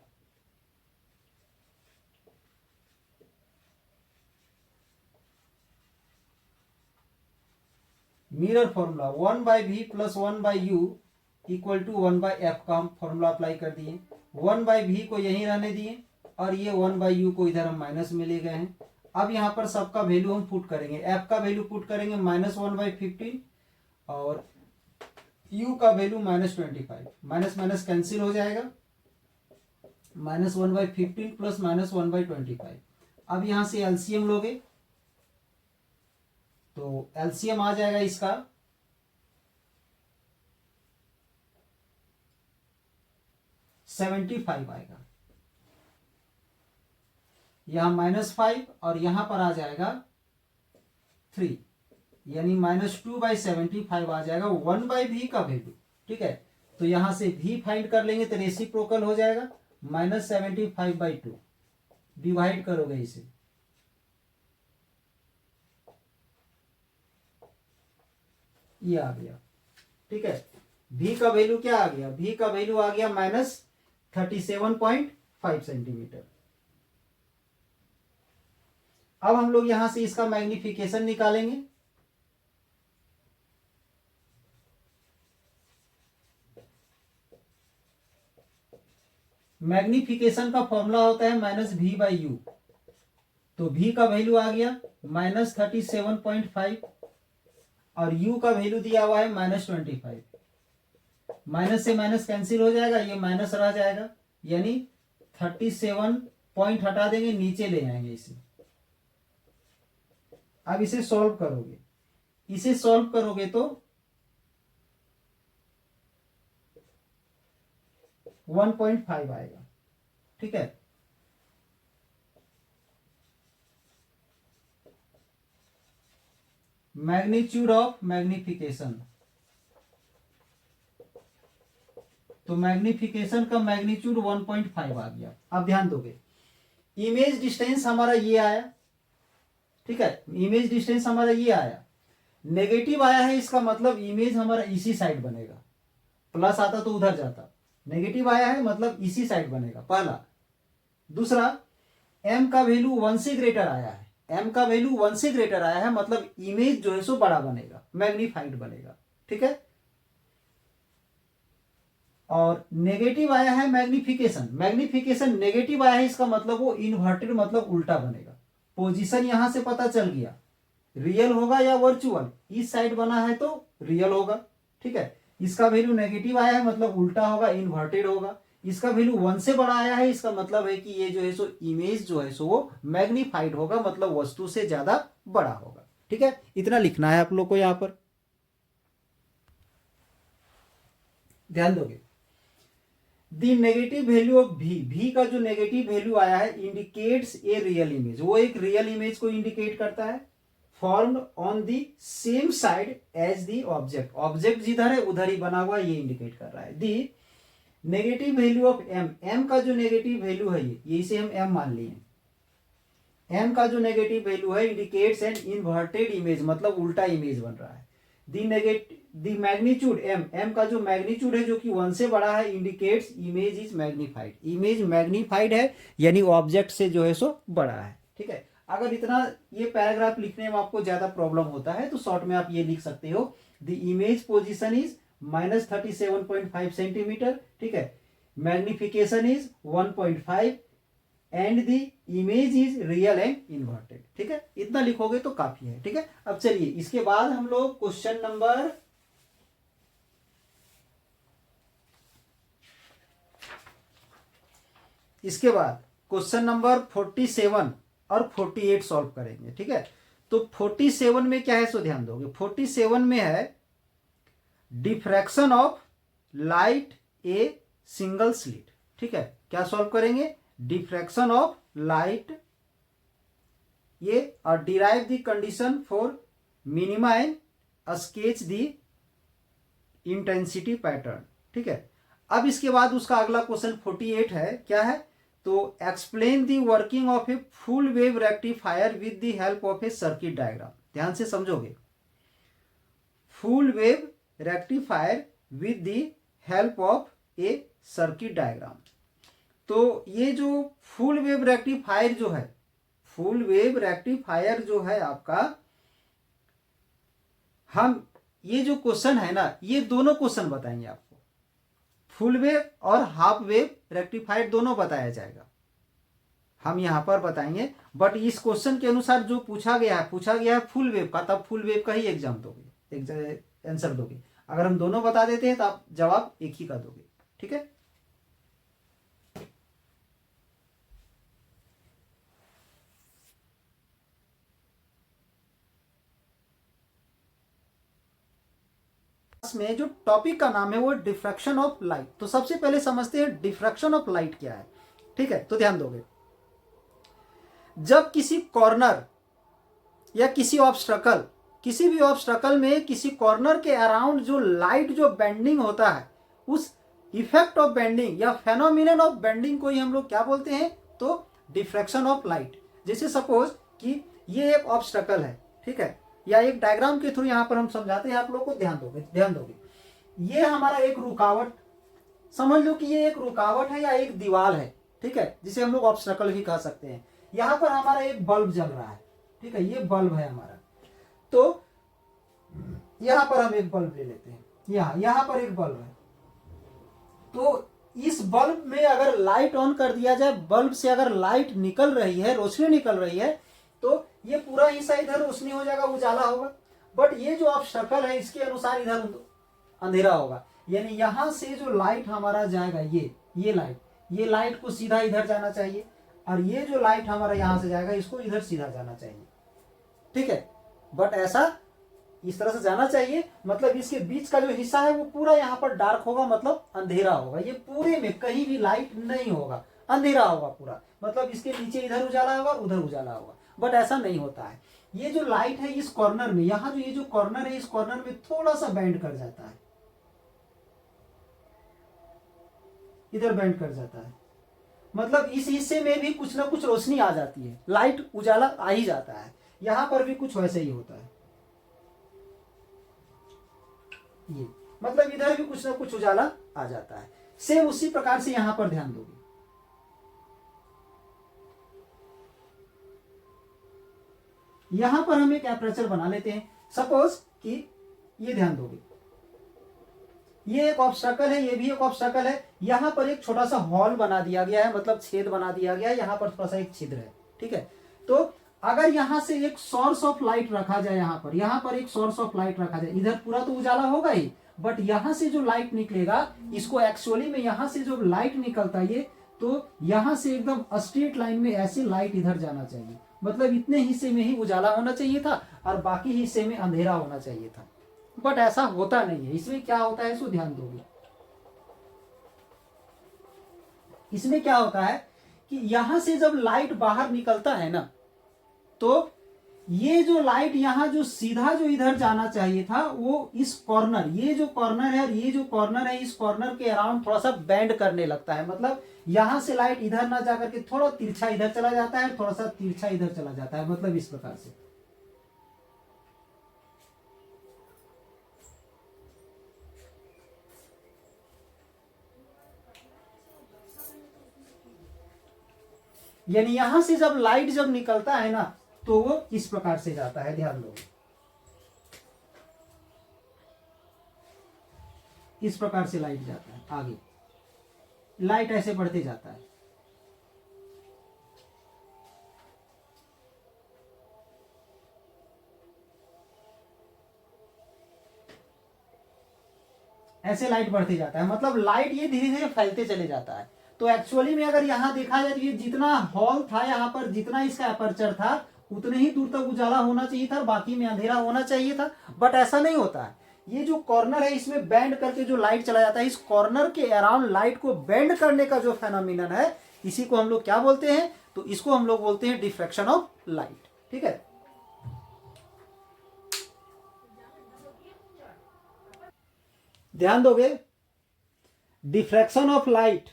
Mirror formula 1/v plus 1/u equal to 1/f का हम फॉर्मूला अप्लाई कर दिए। 1/v को यहीं रहने दिए, और ये 1/u को इधर हम माइनस में ले गए हैं। अब यहाँ पर सबका वैल्यू हम पुट करेंगे, f का वैल्यू पुट करेंगे -1/15, और u का वैल्यू -25। माइनस माइनस कैंसिल हो जाएगा, -1/15 प्लस -1/25। अब यहां से एलसीएम लोगे तो एलसीएम आ जाएगा इसका 75 आएगा, यहां -5 और यहां पर आ जाएगा 3, यानी -2/75 आ जाएगा 1/v का वैल्यू। ठीक है, तो यहां से v फाइंड कर लेंगे तो रेसिप्रोकल हो जाएगा, -75/2 डिवाइड करोगे इसे, ये आ गया। ठीक है, भी का वैल्यू क्या आ गया, भी का वैल्यू आ गया -37.5 सेंटीमीटर। अब हम लोग यहां से इसका मैग्निफिकेशन निकालेंगे। मैग्निफिकेशन का फॉर्मूला होता है -v/u। तो v का वैल्यू आ गया -37.5 और u का वैल्यू दिया हुआ है -25। माइनस से माइनस कैंसिल हो जाएगा, ये माइनस रह जाएगा, यानी 37 पॉइंट हटा देंगे, नीचे ले आएंगे इसे। अब इसे सॉल्व करोगे, इसे सॉल्व करोगे तो 1.5 आएगा। ठीक है, मैग्नीट्यूड ऑफ मैग्निफिकेशन, तो मैग्निफिकेशन का मैग्नीट्यूड 1.5 आ गया। अब ध्यान दोगे, इमेज डिस्टेंस हमारा ये आया। ठीक है, इमेज डिस्टेंस हमारा ये आया, नेगेटिव आया है, इसका मतलब इमेज हमारा इसी साइड बनेगा। प्लस आता तो उधर जाता, नेगेटिव आया है मतलब इसी साइड बनेगा, पहला। दूसरा, m का वैल्यू 1 से ग्रेटर आया है, m का वैल्यू 1 से ग्रेटर आया है मतलब इमेज जो है सो बड़ा बनेगा, मैग्नीफाइड बनेगा। ठीक है, और नेगेटिव आया है मैग्निफिकेशन, मैग्निफिकेशन नेगेटिव आया है, इसका मतलब वो इन्वर्टेड मतलब उल्टा बनेगा। पोजीशन यहां से पता चल गया, रियल होगा या वर्चुअल, इस साइड बना है तो रियल होगा। ठीक है, इसका वैल्यू नेगेटिव आया है मतलब उल्टा होगा, इन्वर्टेड होगा। इसका वैल्यू 1 से बड़ा आया है, इसका मतलब है कि ये जो है सो इमेज जो है सो वो मैग्नीफाइड होगा, मतलब वस्तु से ज्यादा बड़ा होगा। ठीक है, इतना लिखना है आप लोग को यहां पर, ध्यान दोगे। द नेगेटिव वैल्यू ऑफ भी का जो नेगेटिव वैल्यू आया है इंडिकेट्स ए रियल इमेज, वो एक रियल इमेज को इंडिकेट करता है, formed on the same side as the object, object जिधर है उधर ही बना हुआ, ये इंडिकेट कर रहा है। The negative value of m का जो नेगेटिव वैल्यू है, ये इसे हम m मान लिए, m का जो नेगेटिव वैल्यू है इंडिकेट्स एन इन्वर्टेड इमेज, मतलब उल्टा इमेज बन रहा है। द मैग्नीट्यूड m का जो मैग्नीट्यूड है जो कि 1 से बड़ा है, indicates image is magnified, image magnified है यानी ऑब्जेक्ट से जो है सो बड़ा है। ठीक है, अगर इतना ये पैराग्राफ लिखने में आपको ज्यादा प्रॉब्लम होता है तो शॉर्ट में आप ये लिख सकते हो, the image position is -37.5 centimetre. ठीक है, magnification is 1.5 and the image is real and inverted. ठीक है, इतना लिखोगे तो काफी है। ठीक है, अब चलिए इसके बाद हम लोग क्वेश्चन नंबर इसके बाद क्वेश्चन नंबर 47 और 48 सॉल्व करेंगे। ठीक है, तो 47 में क्या है सो ध्यान दोगे, 47 में है diffraction of light a single slit. ठीक है, क्या सॉल्व करेंगे, डिफ्रैक्शन ऑफ लाइट ये, और derive the condition for minima and sketch the intensity pattern. ठीक है, अब इसके बाद उसका अगला क्वेश्चन 48 है, क्या है, तो explain the working of a full wave rectifier with the help of A circuit diagram. ध्यान से समझोगे, full wave rectifier with the help of A circuit diagram. तो ये जो फुल वेव रेक्टिफायर जो है, फुल वेव रेक्टिफायर जो है आपका, हम ये जो क्वेश्चन है ना, ये दोनों क्वेश्चन बताएंगे आपको, फुल वेव और हाफ वेव रेक्टिफायर दोनों बताया जाएगा, हम यहां पर बताएंगे। बट इस क्वेश्चन के अनुसार जो पूछा गया है फुल वेव का, तब फुल वेव का ही एग्जाम दोगे, आंसर दोगे। अगर हम दोनों बता देते हैं तो आप जवाब एक ही का दोगे। ठीक है, में जो टॉपिक का नाम है वो डिफ्रैक्शन ऑफ लाइट। तो सबसे पहले समझते हैं डिफ्रैक्शन ऑफ लाइट क्या है। ठीक है, तो ध्यान दोगे, जब किसी कॉर्नर या किसी ऑब्स्ट्रकल, किसी भी ऑब्स्ट्रकल में किसी कॉर्नर के अराउंड जो लाइट जो बेंडिंग होता है, उस इफेक्ट ऑफ बेंडिंग या फेनोमिनन ऑफ बेंडिंग को ही हम लोग क्या बोलते हैं, तो डिफ्रैक्शन ऑफ लाइट। जैसे सपोज कि ये एक ऑब्स्ट्रकल है, ठीक है, या एक डायग्राम के थ्रू यहां पर हम समझाते हैं, आप लोग को ध्यान दोगे। ये हमारा एक रुकावट, समझ लो कि ये एक रुकावट है या एक दीवार है, ठीक है, जिसे हम लोग ऑब्स्टैकल भी कह सकते हैं। यहां पर हमारा एक बल्ब जल रहा है, ठीक है, ये बल्ब है हमारा। तो यहां पर हम एक बल्ब ले लेते हैं, यहां पर एक बल्ब है। तो इस बल्ब में अगर लाइट ऑन कर दिया जाए, बल्ब से अगर लाइट निकल रही है, रोशनी निकल रही है, तो ये पूरा हिस्सा इधर रोशनी हो जाएगा, उजाला होगा। बट ये जो ऑब्स्टैकल है इसके अनुसार इधर अंधेरा होगा। यानी यहां से जो लाइट हमारा जाएगा, ये लाइट को सीधा इधर जाना चाहिए, और ये जो लाइट हमारा यहां से जाएगा इसको इधर सीधा जाना चाहिए, ठीक है। बट ऐसा इस तरह से जाना चाहिए, मतलब इसके बीच का जो हिस्सा है वो पूरा यहाँ पर डार्क होगा, मतलब अंधेरा होगा। ये पूरे में कहीं भी लाइट नहीं होगा, अंधेरा होगा पूरा, मतलब इसके नीचे इधर उजाला होगा, उधर उजाला होगा। बट ऐसा नहीं होता है। ये जो लाइट है इस कॉर्नर में, यहाँ जो ये जो कॉर्नर है, इस कॉर्नर में थोड़ा सा बेंड कर जाता है, इधर बेंड कर जाता है, मतलब इस हिस्से में भी कुछ ना कुछ रोशनी आ जाती है, लाइट उजाला आ ही जाता है। यहां पर भी कुछ वैसे ही होता है, ये मतलब इधर भी कुछ ना कुछ उजाला आ जाता है। सेम उसी प्रकार से यहां पर ध्यान दोगे, यहां पर हम एक एपर्चर बना लेते हैं। सपोज कि ये ध्यान दोगे, ये एक ऑब्स्टैकल है, ये भी एक ऑब्स्टैकल है। यहां पर एक छोटा सा हॉल बना दिया गया है, मतलब छेद बना दिया गया है, यहां पर थोड़ा सा एक छिद्र है, ठीक है। तो अगर यहां से एक सोर्स ऑफ लाइट रखा जाए, यहां पर एक सोर्स ऑफ लाइट रखा जाए, इधर पूरा तो उजाला होगा ही, बट यहां से जो लाइट निकलेगा, इसको एक्चुअली में यहां से जो लाइट निकलता है, ये तो यहां से एकदम स्ट्रेट लाइन में ऐसे लाइट इधर जाना चाहिए, मतलब इतने हिस्से में ही उजाला होना चाहिए था और बाकी हिस्से में अंधेरा होना चाहिए था। बट ऐसा होता नहीं है। इसमें क्या होता है, इसको ध्यान दोगे, इसमें क्या होता है कि यहां से जब लाइट बाहर निकलता है ना, तो ये जो लाइट यहां जो सीधा जो इधर जाना चाहिए था, वो इस कॉर्नर, ये जो कॉर्नर है और ये जो कॉर्नर है, इस कॉर्नर के अराउंड थोड़ा सा बेंड करने लगता है, मतलब यहां से लाइट इधर ना जाकर के थोड़ा तिरछा इधर चला जाता है, थोड़ा सा तिरछा इधर चला जाता है, मतलब इस प्रकार से। यानी यहां से जब लाइट जब निकलता है ना, तो वो इस प्रकार से जाता है, ध्यान दो, इस प्रकार से लाइट जाता है आगे, लाइट ऐसे बढ़ते जाता है। ऐसे लाइट बढ़ते जाता है, मतलब लाइट ये धीरे धीरे फैलते चले जाता है। तो एक्चुअली में अगर यहां देखा जाए तो ये जितना हॉल था, यहां पर जितना इसका अपर्चर था, उतने ही दूर तक उजाला होना चाहिए था, बाकी में अंधेरा होना चाहिए था। बट ऐसा नहीं होता है। ये जो कॉर्नर है, इसमें बेंड करके जो लाइट चला जाता है, इस कॉर्नर के अराउंड लाइट को बेंड करने का जो फेनोमिनन है, इसी को हम लोग क्या बोलते हैं, तो इसको हम लोग बोलते हैं डिफ्रैक्शन ऑफ लाइट, ठीक है। ध्यान दोगे, diffraction of light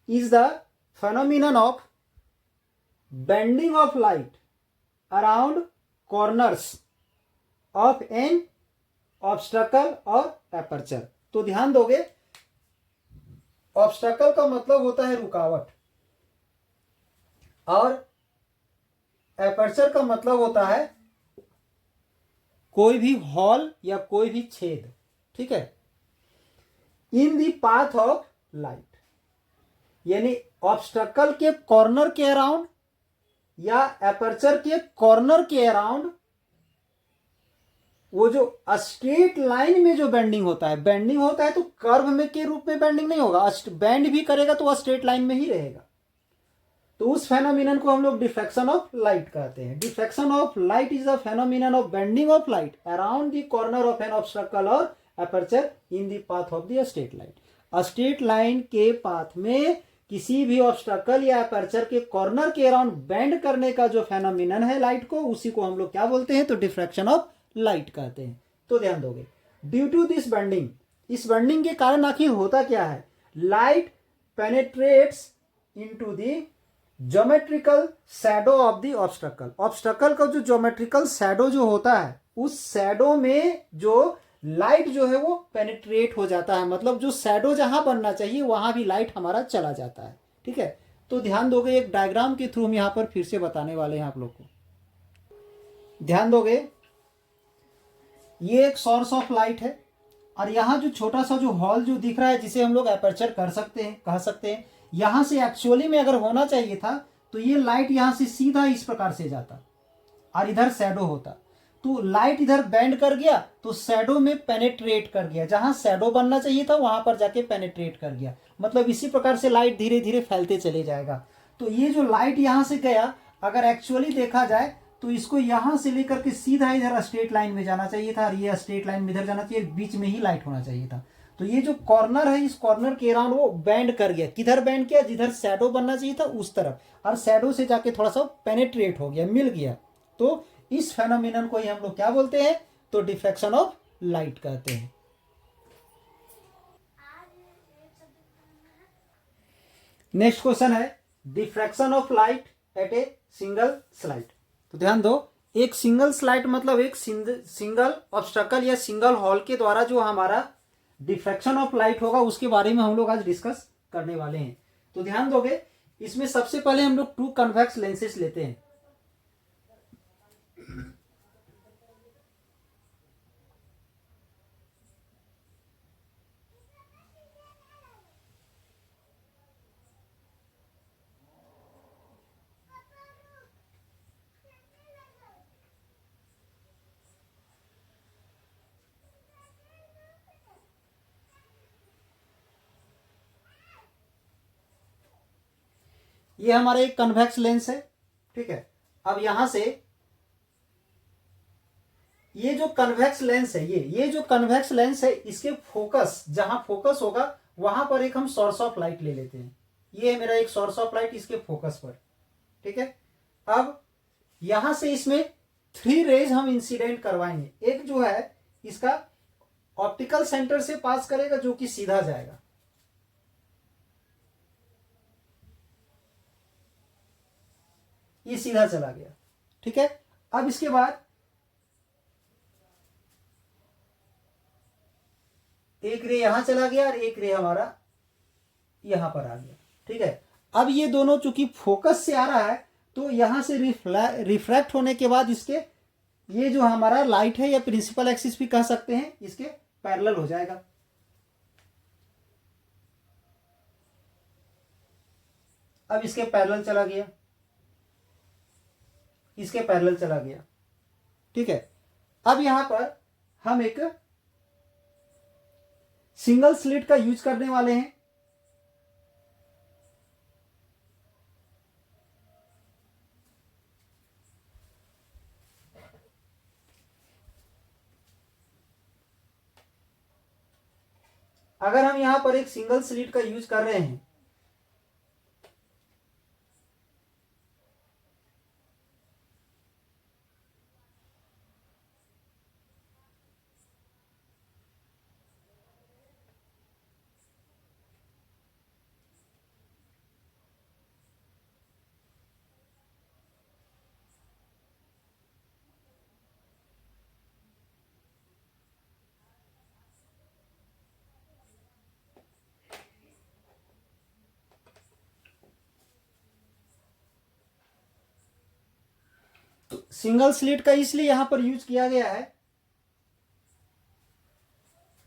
is the phenomenon of bending of light around corners of an obstacle or aperture। तो ध्यान दोगे, ऑब्स्टैकल का मतलब होता है रुकावट, और एपर्चर का मतलब होता है कोई भी हॉल या कोई भी छेद, ठीक है, इन द पाथ ऑफ लाइट। यानी ऑब्स्टैकल के कॉर्नर के अराउंड या एपर्चर के कॉर्नर के अराउंड वो जो स्ट्रेट लाइन में जो बेंडिंग होता है, बेंडिंग होता है तो कर्व में के रूप में बेंडिंग नहीं होगा, बेंड भी करेगा तो वह स्ट्रेट लाइन में ही रहेगा। तो उस फेनोमिनन को हम लोग डिफ्रैक्शन ऑफ लाइट कहते हैं। Diffraction of light is the phenomenon of bending of light around the corner of an obstacle और aperture in the path of the straight line. Straight line के पाथ में किसी भी ऑब्स्टैकल या aperture के corner के अराउंड बेंड करने का जो फेनोमिनन है लाइट को, उसी को हम लोग क्या बोलते हैं, तो डिफ्रैक्शन ऑफ लाइट कहते हैं। तो ध्यान दोगे, ड्यू टू दिस बेंडिंग, इस बेंडिंग के कारण आखिर होता क्या है, light penetrates into the geometrical shadow of the obstacle. Obstacle का जो ज्योमेट्रिकल शैडो जो होता है, उस शैडो में जो लाइट जो है वो पेनिट्रेट हो जाता है, मतलब जो शैडो जहां बनना चाहिए वहां भी लाइट हमारा चला जाता है। ठीक है, तो ध्यान दोगे, एक डायग्राम के थ्रू हम यहाँ पर फिर से बताने वाले हैं आप लोग को। ध्यान दोगे, ये एक सोर्स ऑफ लाइट है और यहाँ जो छोटा सा जो हॉल जो दिख रहा है जिसे हम लोग एपर्चर कर सकते हैं, कह सकते हैं, यहाँ से एक्चुअली में अगर होना चाहिए था तो ये लाइट यहाँ से सीधा इस प्रकार से जाता और इधर शैडो होता, तो लाइट इधर बेंड कर गया तो शैडो में पेनेट्रेट कर गया, जहां शैडो बनना चाहिए था वहां पर जाके पेनेट्रेट कर गया, मतलब इसी प्रकार से लाइट धीरे धीरे फैलते चले जाएगा। तो ये जो लाइट यहां से गया, अगर एक्चुअली देखा जाए तो इसको यहां से लेकर के सीधा इधर स्ट्रेट लाइन में जाना चाहिए था और ये स्ट्रेट लाइन में इधर जाना चाहिए, बीच में ही लाइट होना चाहिए था। तो ये जो कॉर्नर है, इस कॉर्नर के अराउंड वो बैंड कर गया, किधर बैंड किया, जिधर शैडो बनना चाहिए था उस तरफ, और शैडो से जाके थोड़ा सा पेनेट्रेट हो गया, मिल गया। तो इस फेनोमेनन को ही हम लोग क्या बोलते हैं, तो डिफ्रैक्शन ऑफ लाइट कहते हैं। नेक्स्ट क्वेश्चन है diffraction of light at a single slight. तो ध्यान दो, एक सिंगल स्लाइट मतलब एक सिंगल ऑब्स्टकल या सिंगल हॉल के द्वारा जो हमारा डिफ्रैक्शन ऑफ लाइट होगा उसके बारे में हम लोग आज डिस्कस करने वाले हैं। तो ध्यान दोगे, इसमें सबसे पहले हम लोग टू कन्वेक्स लेंसेज लेते हैं। ये हमारा एक कन्वेक्स लेंस है। ठीक है, अब यहां से ये जो कन्वेक्स लेंस है, ये जो कन्वेक्स लेंस है, इसके फोकस, जहां फोकस होगा वहां पर एक हम सोर्स ऑफ लाइट ले लेते हैं। ये है मेरा एक सोर्स ऑफ लाइट इसके फोकस पर। ठीक है, अब यहां से इसमें 3 रेज हम इंसिडेंट करवाएंगे। एक जो है इसका ऑप्टिकल सेंटर से पास करेगा जो कि सीधा जाएगा, ये सीधा चला गया। ठीक है, अब इसके बाद एक रे यहां चला गया और एक रे हमारा यहां पर आ गया। ठीक है, अब ये दोनों चूंकि फोकस से आ रहा है तो यहां से रिफ्रैक्ट होने के बाद इसके ये जो हमारा लाइट है या प्रिंसिपल एक्सिस भी कह सकते हैं, इसके पैरेलल हो जाएगा। अब इसके पैरेलल चला गया, इसके पैरेलल चला गया। ठीक है, अब यहां पर हम एक सिंगल स्लिट का यूज करने वाले हैं। अगर हम यहां पर एक सिंगल स्लिट का यूज कर रहे हैं तो सिंगल स्लिट का इसलिए यहां पर यूज किया गया है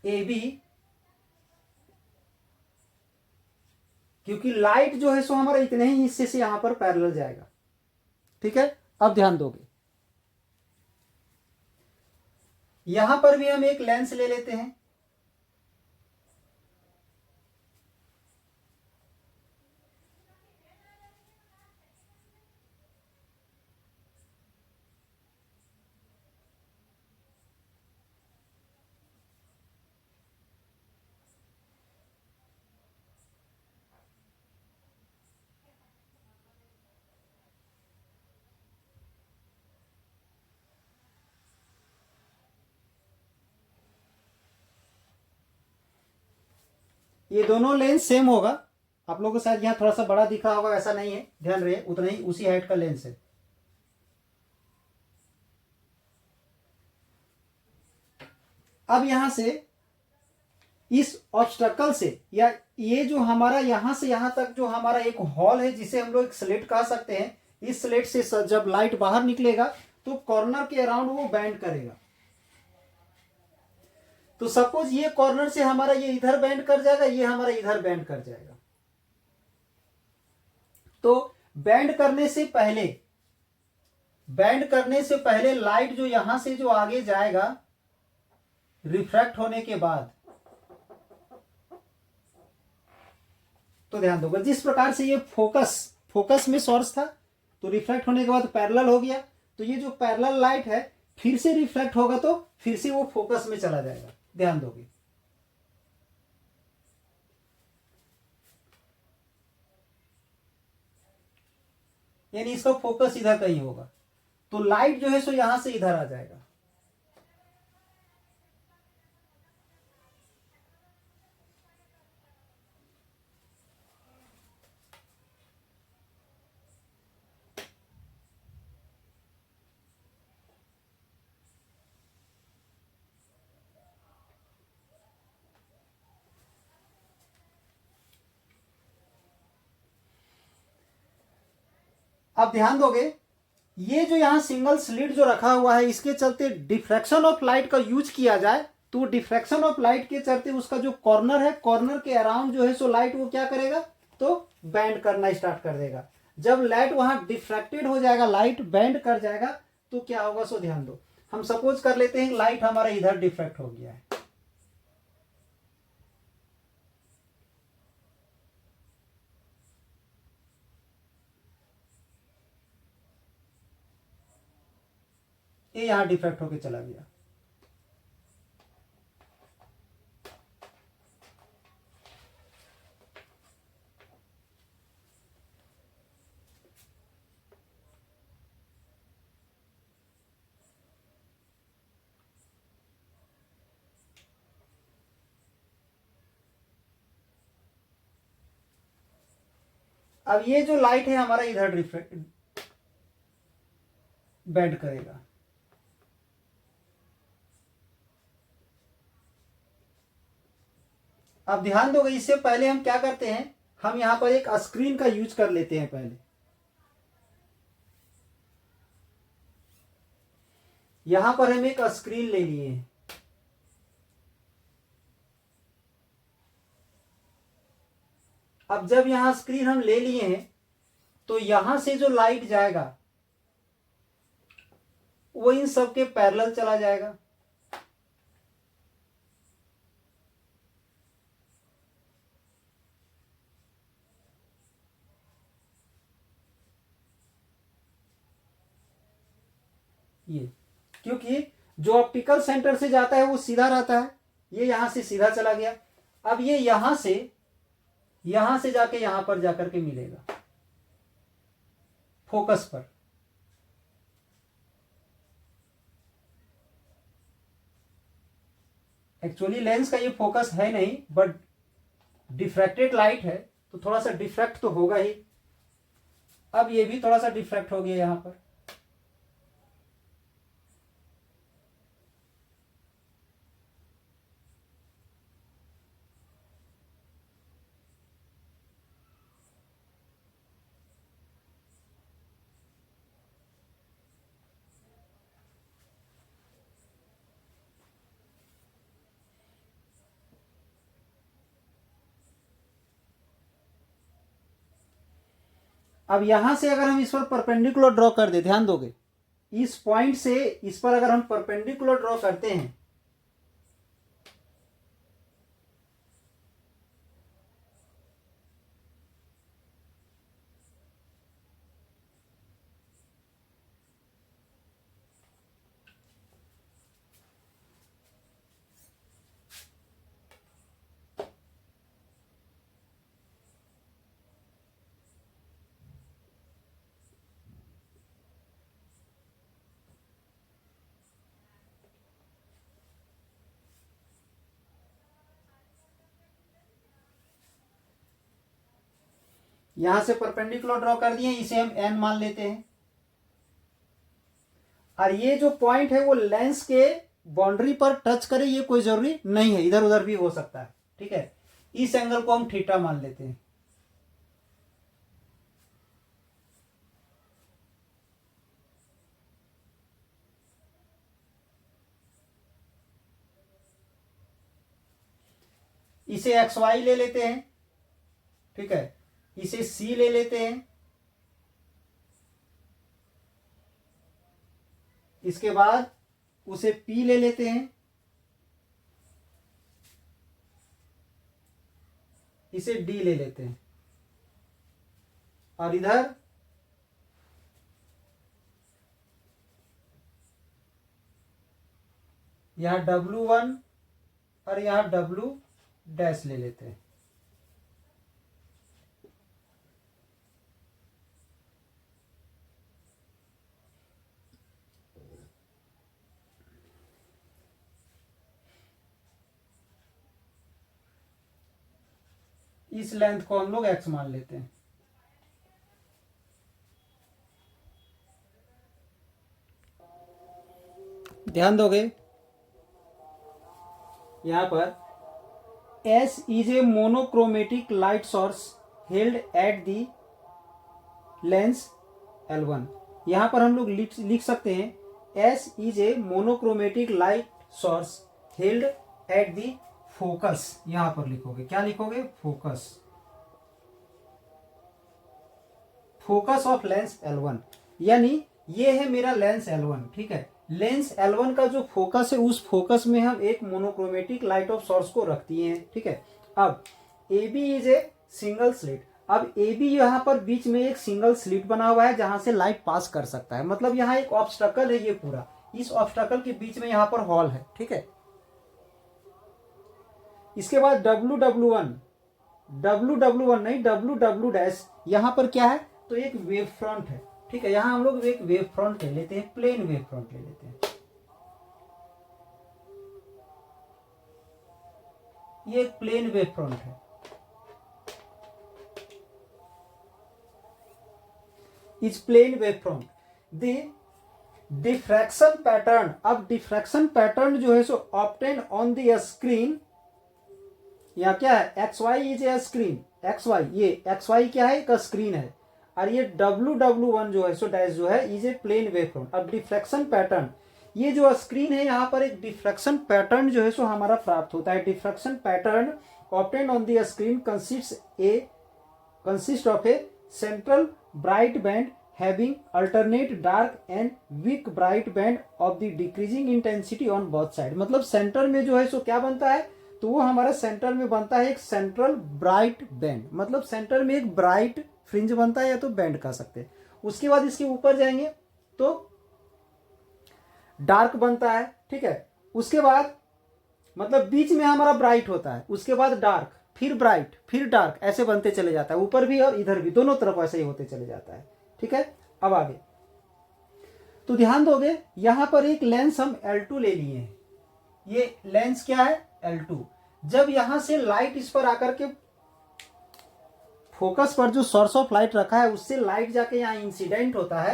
ए बी, क्योंकि लाइट जो है सो हमारा इतने ही हिस्से से यहां पर पैरेलल जाएगा। ठीक है, अब ध्यान दोगे, यहां पर भी हम एक लेंस ले लेते हैं। ये दोनों लेंस सेम होगा, आप लोगों को शायद यहाँ थोड़ा सा बड़ा दिखा होगा, ऐसा नहीं है, ध्यान रहे, उतना ही उसी हाइट का लेंस है। अब यहां से इस ऑब्स्टकल से, या ये जो हमारा यहां से यहां तक जो हमारा एक हॉल है जिसे हम लोग एक स्लिट कह सकते हैं, इस स्लिट से जब लाइट बाहर निकलेगा तो कॉर्नर के अराउंड वो बैंड करेगा। तो सपोज ये कॉर्नर से हमारा ये इधर बैंड कर जाएगा, ये हमारा इधर बैंड कर जाएगा। तो बैंड करने से पहले लाइट जो यहां से जो आगे जाएगा रिफ्रैक्ट होने के बाद, तो ध्यान दोगे जिस प्रकार से ये फोकस में सोर्स था, तो रिफ्रैक्ट होने के बाद पैरेलल हो गया, तो ये जो पैरेलल लाइट है फिर से रिफ्रैक्ट होगा तो फिर से वो फोकस में चला जाएगा। ध्यान दोगे। यानी इसका फोकस इधर कहीं होगा, तो लाइट जो है सो यहां से इधर आ जाएगा। अब ध्यान दोगे, ये जो यहां सिंगल स्लिट जो रखा हुआ है, इसके चलते डिफ्रैक्शन ऑफ लाइट का यूज किया जाए तो डिफ्रैक्शन ऑफ लाइट के चलते उसका जो कॉर्नर है, कॉर्नर के अराउंड जो है सो लाइट वो क्या करेगा, तो बैंड करना स्टार्ट कर देगा। जब लाइट वहां डिफ्रैक्टेड हो जाएगा, लाइट बैंड कर जाएगा, तो क्या होगा सो ध्यान दो। हम सपोज कर लेते हैं लाइट हमारा इधर डिफ्रैक्ट हो गया है, ये यहां डिफ्रैक्ट होके चला गया। अब ये जो लाइट है हमारा इधर रिफ्लेक्ट बैंड करेगा। अब ध्यान दोगे, इससे पहले हम क्या करते हैं, हम यहां पर एक स्क्रीन का यूज कर लेते हैं। पहले यहां पर हम एक स्क्रीन ले लिए हैं। अब जब यहां स्क्रीन हम ले लिए हैं, तो यहां से जो लाइट जाएगा वो इन सब के पैरेलल चला जाएगा। ये क्योंकि जो ऑप्टिकल सेंटर से जाता है वो सीधा रहता है, ये यहां से सीधा चला गया। अब ये यहां से जाके यहां पर जाकर के मिलेगा फोकस पर। एक्चुअली लेंस का ये फोकस है नहीं, बट डिफ्रैक्टेड लाइट है तो थोड़ा सा डिफ्रैक्ट तो होगा ही। अब ये भी थोड़ा सा डिफ्रैक्ट हो गया यहां पर। अब यहां से अगर हम इस पर परपेंडिकुलर ड्रॉ कर दे, ध्यान दोगे, इस पॉइंट से इस पर अगर हम परपेंडिकुलर ड्रॉ करते हैं, यहां से परपेंडिकुलर ड्रॉ कर दिए, इसे हम n मान लेते हैं। और ये जो पॉइंट है वो लेंस के बाउंड्री पर टच करे ये कोई जरूरी नहीं है, इधर उधर भी हो सकता है। ठीक है, इस एंगल को हम थीटा मान लेते हैं। इसे एक्स वाई ले लेते हैं। ठीक है, इसे सी ले लेते हैं। इसके बाद उसे पी ले लेते हैं। इसे डी ले लेते हैं। और इधर यहां W1 और यहां W डैश ले लेते हैं। इस लेंथ को हम लोग x मान लेते हैं। ध्यान दोगे यहां पर S is a monochromatic light source held at the lens L1। यहां पर हम लोग लिख सकते हैं S is a monochromatic light source held at the focus। यहां पर लिखोगे, क्या लिखोगे? Focus, focus of lens L1, यानी ये है मेरा लेंस L1। ठीक है, लेंस L1 का जो फोकस है उस फोकस में हम एक मोनोक्रोमेटिक लाइट ऑफ सोर्स को रख दिए हैं। ठीक है, अब AB is a single slit. अब AB यहाँ पर बीच में एक सिंगल स्लिट बना हुआ है जहां से लाइट पास कर सकता है, मतलब यहाँ एक ऑब्स्टकल है ये पूरा, इस ऑब्स्टकल के बीच में यहाँ पर हॉल है। ठीक है, इसके बाद WW1 नहीं WW डैश, यहां पर क्या है? तो एक वेव फ्रंट है। ठीक है, यहां हम लोग एक वेव फ्रंट ले लेते हैं, प्लेन वेव फ्रंट ले लेते हैं। ये एक प्लेन वेव फ्रंट है। Is plane wave front the diffraction pattern. अब डिफ्रैक्शन पैटर्न जो है सो ऑब्टेन ऑन द स्क्रीन, यहाँ क्या है? X Y is a screen, X Y, ये एक्स वाई क्या है? एक स्क्रीन है। और ये WW1 जो है सो डैश जो है is a plane wave front. अब डिफ्रैक्शन पैटर्न, ये जो स्क्रीन है यहाँ पर एक डिफ्रैक्शन पैटर्न जो है सो हमारा प्राप्त होता है। Diffraction pattern obtain on the screen consist of a central bright band having alternate dark and weak bright band of the decreasing intensity on both side. मतलब सेंटर में जो है सो क्या बनता है? तो वो हमारा सेंटर में बनता है एक सेंट्रल ब्राइट बैंड, मतलब सेंटर में एक ब्राइट फ्रिंज बनता है या तो बैंड कह सकते हैं। उसके बाद इसके ऊपर जाएंगे तो डार्क बनता है। ठीक है, उसके बाद मतलब बीच में हमारा ब्राइट होता है, उसके बाद डार्क, फिर ब्राइट, फिर डार्क, ऐसे बनते चले जाता है, ऊपर भी और इधर भी, दोनों तरफ ऐसे ही होते चले जाता है। ठीक है, अब आगे तो ध्यान दोगे यहां पर एक लेंस हम L2 ले लिए हैं। ये लेंस क्या है? L2। जब यहां से लाइट इस पर आकर के फोकस पर जो सोर्स ऑफ लाइट रखा है उससे लाइट जाके यहां इंसिडेंट होता है,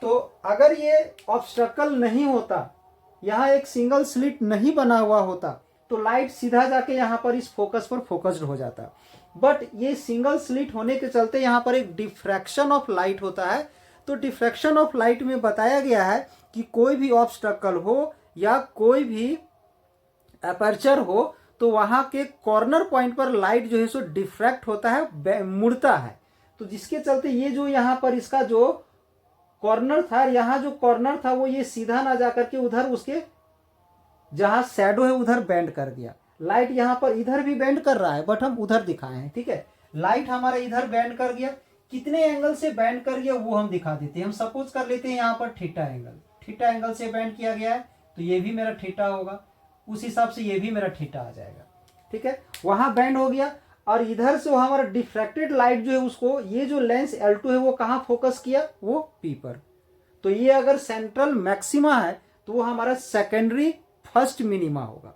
तो अगर ये ऑब्स्ट्रकल नहीं होता, यहां एक सिंगल स्लिट नहीं बना हुआ होता, तो लाइट सीधा जाके यहां पर इस फोकस पर फोकस्ड हो जाता। बट ये सिंगल स्लिट होने के चलते यहां पर एक डिफ्रैक्शन ऑफ लाइट होता है। तो डिफ्रैक्शन ऑफ लाइट में बताया गया है कि कोई भी ऑब्स्ट्रकल हो या कोई भी अपर्चर हो तो वहां के कॉर्नर पॉइंट पर लाइट जो है सो डिफ्रैक्ट होता है, मुड़ता है। तो जिसके चलते ये जो यहाँ पर इसका जो कॉर्नर था, यहाँ जो कॉर्नर था वो ये सीधा ना जाकर के उधर उसके जहां शैडो है उधर बेंड कर दिया। लाइट यहाँ पर इधर भी बेंड कर रहा है बट हम उधर दिखाए हैं। ठीक है, लाइट हमारा इधर बेंड कर गया, कितने एंगल से बेंड कर गया वो हम दिखा देते हैं। हम सपोज कर लेते हैं यहाँ पर थीटा एंगल से बेंड किया गया है, तो ये भी मेरा थीटा होगा, उस हिसाब से ये भी मेरा थीटा आ जाएगा। ठीक है, वहां बेंड हो गया और इधर से वो हमारा डिफ्रैक्टेड लाइट जो है उसको ये जो लेंस L2 है वो कहाँ फोकस किया? वो P पर। तो ये अगर सेंट्रल मैक्सिमा है तो वो हमारा सेकेंडरी फर्स्ट मिनिमा होगा,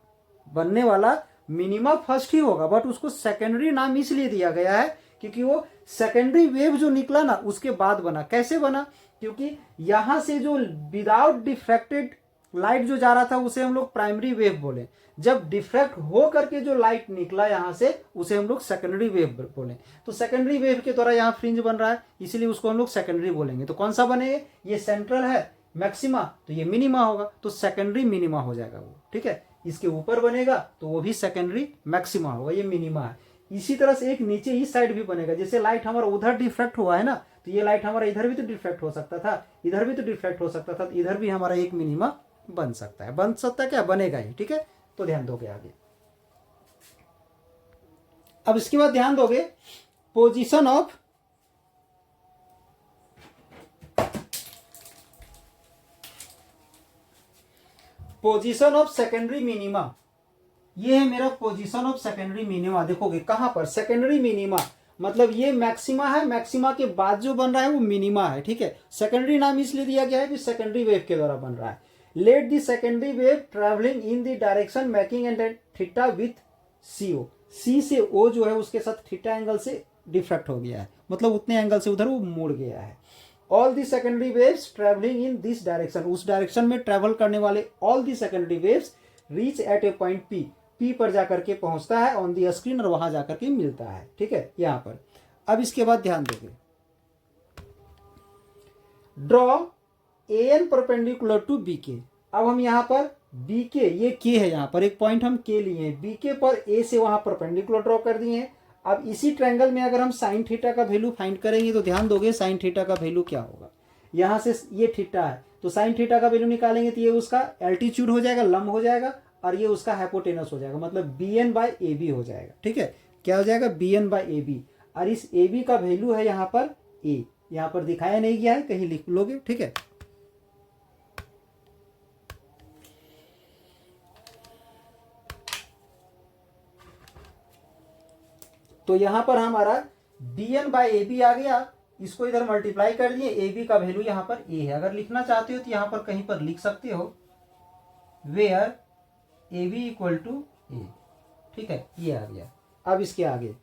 बनने वाला मिनिमा फर्स्ट ही होगा, बट उसको सेकेंडरी नाम इसलिए दिया गया है क्योंकि वो सेकेंडरी वेव जो निकला ना उसके बाद बना। कैसे बना? क्योंकि यहां से जो विदाउट डिफ्रैक्टेड लाइट जो जा रहा था उसे हम लोग प्राइमरी वेव बोले, जब डिफ्रैक्ट हो करके जो लाइट निकला यहां से उसे हम लोग सेकेंडरी वेव बोले। तो सेकेंडरी वेव के द्वारा यहाँ फ्रिंज बन रहा है, इसलिए उसको हम लोग सेकेंडरी बोलेंगे। तो कौन सा बनेगा, ये सेंट्रल है मैक्सिमा, तो ये मिनिमा होगा, तो सेकेंडरी मिनिमा हो जाएगा वो, ठीक है। इसके ऊपर बनेगा तो वो भी सेकेंडरी मैक्सिमा होगा, ये मिनिमा है। इसी तरह से एक नीचे इस साइड भी बनेगा, जैसे लाइट हमारा उधर डिफ्रैक्ट हुआ है ना, तो ये लाइट हमारा इधर भी तो डिफ्रैक्ट हो सकता था, इधर भी तो डिफ्रैक्ट हो सकता था, तो इधर भी हमारा एक मिनिमा बन सकता है। बन सकता है क्या, बनेगा ही, ठीक है। तो ध्यान दोगे आगे। अब इसके बाद ध्यान दोगे पोजीशन ऑफ सेकेंडरी मिनिमा। ये है मेरा पोजीशन ऑफ सेकेंडरी मिनिमा। देखोगे कहां पर, सेकेंडरी मिनिमा, मतलब ये मैक्सिमा है, मैक्सिमा के बाद जो बन रहा है वो मिनिमा है, ठीक है। सेकेंडरी नाम इसलिए दिया गया है कि सेकेंडरी वेव के द्वारा बन रहा है। Let the secondary wave travelling in the direction making and theta with CO, C से O जो है उसके साथ थीटा एंगल से डिफ्रैक्ट हो गया है, मतलब उतने एंगल से उधर वो मुड़ गया है। All the secondary waves travelling in this direction, उस डायरेक्शन में ट्रेवल करने वाले all the secondary waves reach at A point P पर जाकर के पहुंचता है ऑन दी स्क्रीन और वहां जाकर के मिलता है, ठीक है, यहां पर। अब इसके बाद ध्यान दोगे, draw AN perpendicular to BK। अब हम यहाँ पर BK, ये K है, यहाँ पर एक पॉइंट हम K लिए हैं, BK पर A से वहां परपेंडिकुलर ड्रॉ कर दिए हैं। अब इसी ट्रायंगल में अगर हम साइन थीटा का वैल्यू फाइंड करेंगे तो ध्यान दोगे साइन थीटा का वैल्यू क्या होगा। यहां से ये थीटा है तो साइन थीटा का वैल्यू निकालेंगे तो ये उसका एल्टीट्यूड हो जाएगा, लंब हो जाएगा, और ये उसका हाइपोटेनस हो जाएगा, मतलब BN बाय AB हो जाएगा, ठीक है। क्या हो जाएगा, BN बाय AB, और इस AB का वैल्यू है यहाँ पर A, यहाँ पर दिखाया नहीं गया है, कहीं लिख लोगे, ठीक है। तो यहां पर हमारा BN बाय AB आ गया, इसको इधर मल्टीप्लाई कर दिए, AB का वैल्यू यहां पर A है। अगर लिखना चाहते हो तो यहां पर कहीं पर लिख सकते हो where AB equal to A, ठीक है, ये आ गया। अब इसके आगे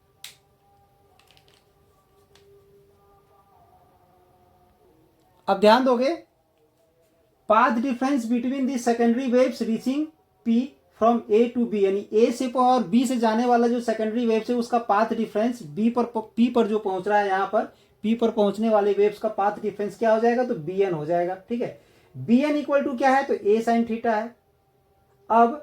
अब ध्यान दोगे, path difference between the secondary waves reaching P from A to B, यानी A से और B से जाने वाला जो सेकेंडरी वेव्स है उसका पाथ डिफरेंस P पर जो पहुंच रहा है, यहाँ पर P पर पहुंचने वाले वेव्स का पाथ डिफरेंस क्या हो जाएगा, तो BN हो जाएगा, ठीक है। BN इक्वल टू क्या है, तो A साइन थीटा है। अब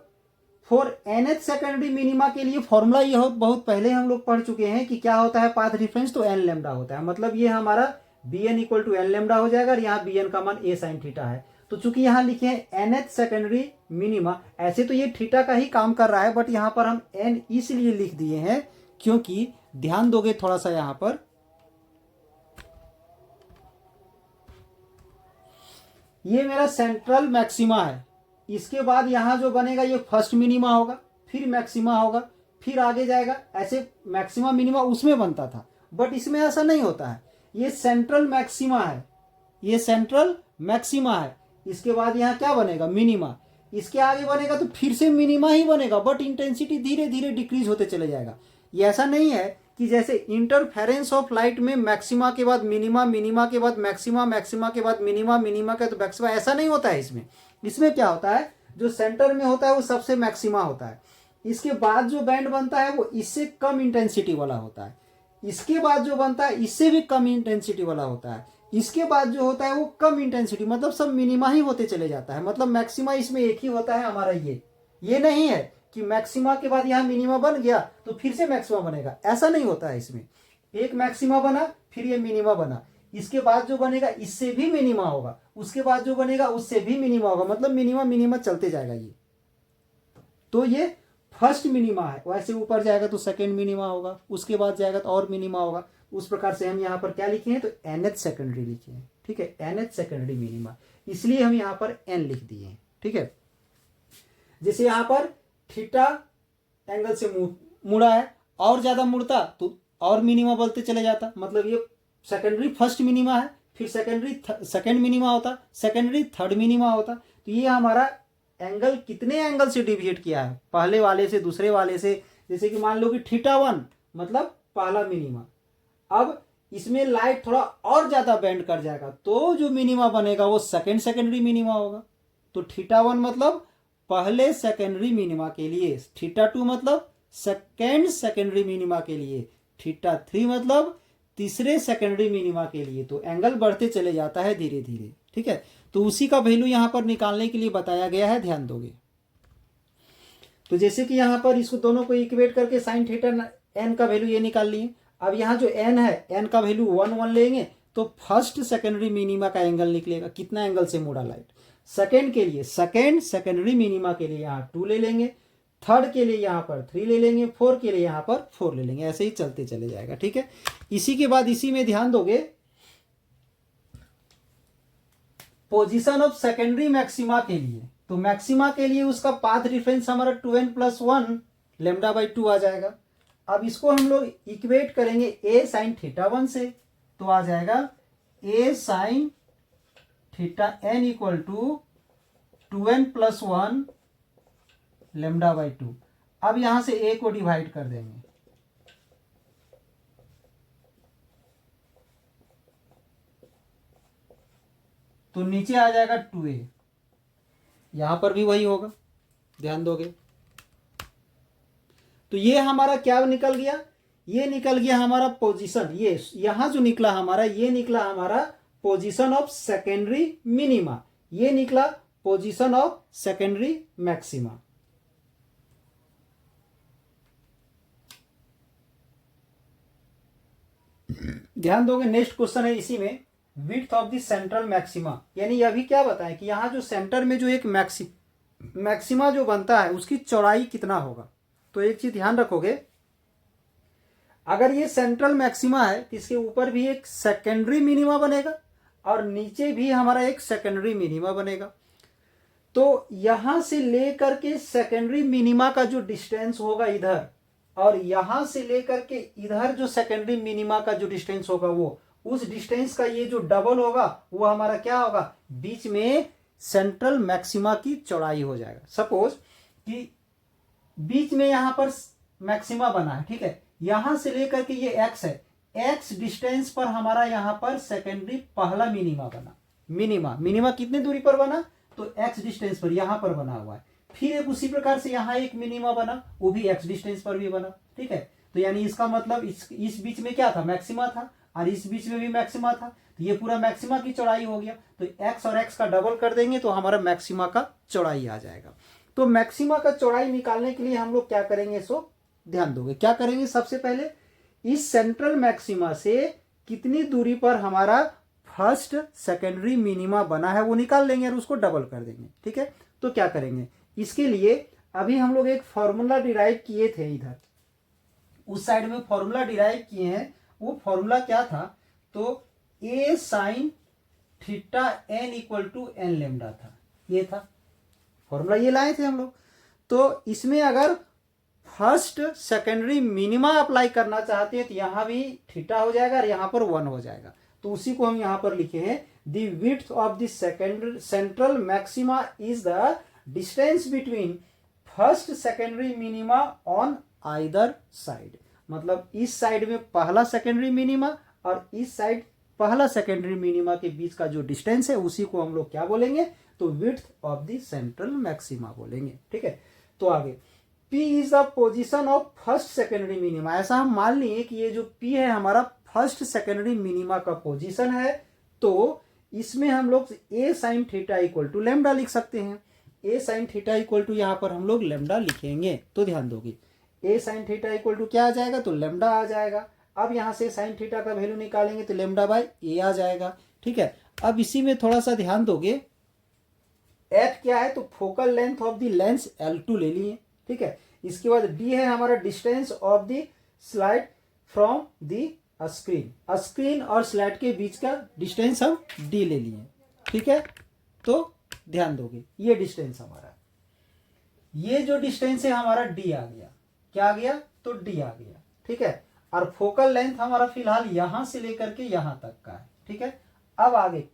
फॉर nth सेकेंडरी मिनिमा के लिए फॉर्मूला ये बहुत पहले हम लोग पढ़ चुके हैं कि क्या होता है पाथ डिफरेंस, तो n लैम्डा होता है, मतलब ये हमारा BN equal to n lambda हो जाएगा, और यहाँ BN का मान A साइन थीटा है। तो चूंकि यहाँ लिखे हैं nth सेकेंडरी मिनिमा, ऐसे तो ये थीटा का ही काम कर रहा है, बट यहाँ पर हम n इसलिए लिख दिए हैं क्योंकि ध्यान दोगे थोड़ा सा, यहाँ पर ये मेरा सेंट्रल मैक्सिमा है, इसके बाद यहां जो बनेगा ये फर्स्ट मिनिमा होगा, फिर मैक्सिमा होगा, फिर आगे जाएगा, ऐसे मैक्सिमा मिनिमा उसमें बनता था, बट इसमें ऐसा नहीं होता है। ये सेंट्रल मैक्सिमा है, ये सेंट्रल मैक्सिमा है, इसके बाद यहाँ क्या बनेगा, मिनिमा, इसके आगे बनेगा तो फिर से मिनिमा ही बनेगा, बट इंटेंसिटी धीरे धीरे डिक्रीज होते चले जाएगा। ये ऐसा नहीं है कि जैसे इंटरफेरेंस ऑफ लाइट में मैक्सिमा के बाद मिनिमा, मिनिमा के बाद मैक्सिमा, मैक्सिमा के बाद मिनिमा, मिनिमा के बाद मैक्सिमा, ऐसा नहीं होता है इसमें। इसमें क्या होता है, जो सेंटर में होता है वो सबसे मैक्सिमा होता है, इसके बाद जो बैंड बनता है वो इससे कम इंटेंसिटी वाला होता है, इसके बाद जो बनता है इससे भी कम इंटेंसिटी वाला होता है, इसके बाद जो होता है वो कम इंटेंसिटी, मतलब सब मिनिमा ही होते चले जाता है, मतलब मैक्सिमा इसमें एक ही होता है हमारा। ये नहीं है कि मैक्सिमा के बाद यहाँ मिनिमा बन गया तो फिर से मैक्सिमा बनेगा, ऐसा नहीं होता है इसमें। एक मैक्सिमा बना फिर ये मिनिमा बना, इसके बाद जो बनेगा इससे भी मिनिमा होगा, उसके बाद जो बनेगा उससे भी मिनिमा होगा, मतलब मिनिमा मिनिमा चलते जाएगा ये। तो ये फर्स्ट मिनिमा है, वैसे ऊपर जाएगा तो सेकंड मिनिमा होगा, उसके बाद जाएगा तो और मिनिमा होगा। उस प्रकार से हम यहाँ पर क्या लिखे हैं, तो nth सेकेंडरी लिखे हैं, ठीक है, nth सेकेंडरी मिनिमा, इसलिए हम यहाँ पर n लिख दिए हैं, ठीक है। जैसे यहाँ पर थीटा एंगल से मुड़ा है, और ज्यादा मुड़ता तो और मिनिमा बोलते चले जाता, मतलब ये सेकेंडरी फर्स्ट मिनिमा है, फिर सेकेंडरी सेकेंड मिनिमा होता, सेकेंडरी थर्ड मिनिमा होता। तो ये हमारा एंगल कितने एंगल से डिविएट किया है, पहले वाले से दूसरे वाले से, जैसे कि मान लो कि थीटा 1 मतलब पहला मिनिमा। अब इसमें लाइट थोड़ा और ज्यादा बेंड कर जाएगा तो जो मिनिमा बनेगा वो सेकेंडरी मिनिमा होगा। तो थीटा 1 मतलब पहले सेकेंडरी मिनिमा के लिए, थीटा 2 मतलब सेकेंडरी मिनिमा के लिए, थीटा 3 मतलब तीसरे सेकेंडरी मिनिमा के लिए। तो एंगल बढ़ते चले जाता है धीरे धीरे, ठीक है। तो उसी का वैल्यू यहां पर निकालने के लिए बताया गया है, ध्यान दोगे। तो जैसे कि यहां पर इसको दोनों को इक्वेट करके साइन थीटा एन का वैल्यू ये निकाल लिए। अब यहाँ जो एन है, एन का वैल्यू 1 लेंगे तो फर्स्ट सेकेंडरी मिनिमा का एंगल निकलेगा, कितना एंगल से मुड़ा लाइट। सेकेंड के लिए सेकेंडरी मिनिमा के लिए यहाँ 2 ले लेंगे, थर्ड के लिए यहाँ पर 3 ले लेंगे, 4 के लिए यहाँ पर 4 ले लेंगे, ऐसे ही चलते चले जाएगा, ठीक है। इसी के बाद इसी में ध्यान दोगे पोजीशन ऑफ सेकेंडरी मैक्सिमा के लिए, तो मैक्सिमा के लिए उसका पाथ डिफरेंस हमारा 2n+1 λ/2 आ जाएगा। अब इसको हम लोग इक्वेट करेंगे a sin θ1 से, तो आ जाएगा a sin θn equal to 2n+1 λ/2। अब यहां से a को डिवाइड कर देंगे, तो नीचे आ जाएगा 2a, यहां पर भी वही होगा, ध्यान दोगे। तो ये हमारा क्या निकल गया, ये निकल गया हमारा पोजीशन, ये यहां जो निकला हमारा, ये निकला हमारा पोजीशन ऑफ सेकेंडरी मिनिमा, ये निकला पोजीशन ऑफ सेकेंडरी मैक्सिमा। ध्यान दोगे, नेक्स्ट क्वेश्चन है इसी में, width of the central maxima, यानी यह भी क्या बताएं कि यहां जो सेंटर में जो एक मैक्सिमा जो बनता है उसकी चौड़ाई कितना होगा। तो एक चीज ध्यान रखोगे, अगर ये सेंट्रल मैक्सिमा है तो इसके ऊपर भी एक सेकेंडरी मिनिमा बनेगा और नीचे भी हमारा एक सेकेंडरी मिनिमा बनेगा। तो यहां से लेकर के सेकेंडरी मिनिमा का जो डिस्टेंस होगा इधर, और यहां से लेकर के इधर जो सेकेंडरी मिनिमा का जो डिस्टेंस होगा वो, उस डिस्टेंस का ये जो डबल होगा वो हमारा क्या होगा, बीच में सेंट्रल मैक्सिमा की चौड़ाई हो जाएगा। सपोज कि बीच में यहां पर मैक्सिमा बना है, ठीक है, यहां से लेकर के ये एक्स है, एक्स डिस्टेंस पर हमारा यहां पर सेकेंडरी पहला मिनिमा बना, मिनिमा कितने दूरी पर बना, तो एक्स डिस्टेंस पर यहां पर बना हुआ है। फिर एक उसी प्रकार से यहां एक मिनिमा बना, वो भी एक्स डिस्टेंस पर भी बना, ठीक है। तो यानी इसका मतलब इस बीच में क्या था, मैक्सिमा था, और इस बीच में भी मैक्सिमा था, तो ये पूरा मैक्सिमा की चौड़ाई हो गया। तो एक्स और एक्स का डबल कर देंगे तो हमारा मैक्सिमा का चौड़ाई आ जाएगा। तो मैक्सिमा का चौड़ाई निकालने के लिए हम लोग क्या करेंगे, सो ध्यान दोगे, क्या करेंगे, सबसे पहले इस सेंट्रल मैक्सिमा से कितनी दूरी पर हमारा फर्स्ट सेकेंडरी मिनिमा बना है वो निकाल लेंगे और उसको डबल कर देंगे, ठीक है। तो क्या करेंगे, इसके लिए अभी हम लोग एक फॉर्मूला डिराइव किए थे, इधर उस साइड में फॉर्मूला डिराइव किए हैं। वो फॉर्मूला क्या था, तो a sin θn equal to n lambda था, ये था फॉर्मूला, ये लाए थे हम लोग। तो इसमें अगर फर्स्ट सेकेंडरी मिनिमा अप्लाई करना चाहते हैं तो यहां भी थीटा हो जाएगा और यहां पर 1 हो जाएगा। तो उसी को हम यहां पर लिखे हैं, the width of the central maxima is the distance between first secondary minima on either side. मतलब इस साइड में पहला सेकेंडरी मिनिमा और इस साइड पहला सेकेंडरी मिनिमा के बीच का जो डिस्टेंस है उसी को हम लोग क्या बोलेंगे, तो width of the central maxima बोलेंगे, ठीक है। तो आगे P is the position of first secondary minima, ऐसा हम मान लिए कि ये जो P है हमारा फर्स्ट सेकेंडरी मिनिमा का पोजीशन है। तो इसमें हम लोग a sin theta equal to lambda लिख सकते हैं, a sin theta equal to यहां पर हम लोग लेमडा लिखेंगे। तो ध्यान दोगे, a sin theta equal to क्या आ जाएगा, तो लेमडा आ जाएगा। अब यहां से sin थीटा का वैल्यू निकालेंगे तो लेमडा बाय a आ जाएगा, ठीक है। अब इसी में थोड़ा सा ध्यान दोगे, एट क्या है, तो focal length of the lens L2 ले लिए, ठीक है। इसके बाद d है हमारा distance of the slide from the screen और स्लाइड के बीच का डिस्टेंस हम d ले लिए, ठीक है। तो ध्यान दोगे, ये डिस्टेंस हमारा, ये जो डिस्टेंस है हमारा d आ गया, क्या आ गया, तो d आ गया, ठीक है। और फोकल लेंथ हमारा फिलहाल यहां से लेकर के यहां तक का है, ठीक है। अब आगे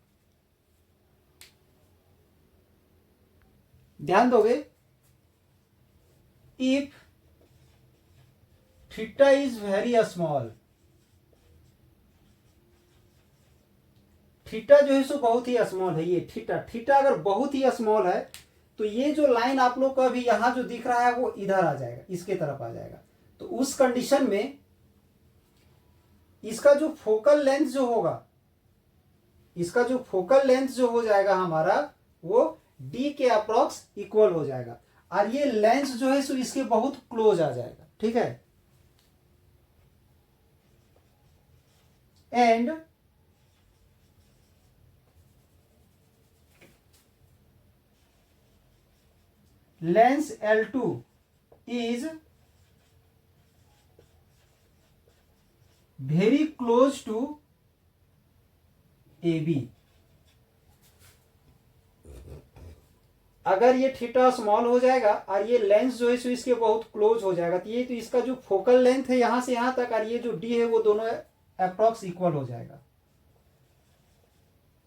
ध्यान दोगे, if theta is very small, theta जो है सो बहुत ही स्मॉल है, ये थीटा, थीटा अगर बहुत ही स्मॉल है तो ये जो लाइन आप लोग को अभी यहां जो दिख रहा है वो इधर आ जाएगा, इसके तरफ आ जाएगा। तो उस कंडीशन में इसका जो फोकल लेंथ जो होगा, इसका जो फोकल लेंथ जो हो जाएगा हमारा, वो डी के अप्रॉक्स इक्वल हो जाएगा, और ये लेंस जो है सो इसके बहुत क्लोज आ जाएगा, ठीक है। And lens L2 is very close to AB। अगर ये थीटा स्मॉल हो जाएगा और ये लेंस जो है सो इसके बहुत क्लोज हो जाएगा, तो ये तो इसका जो फोकल लेंथ है यहां से यहां तक और ये जो डी है वो दोनों अप्रॉक्स इक्वल हो जाएगा।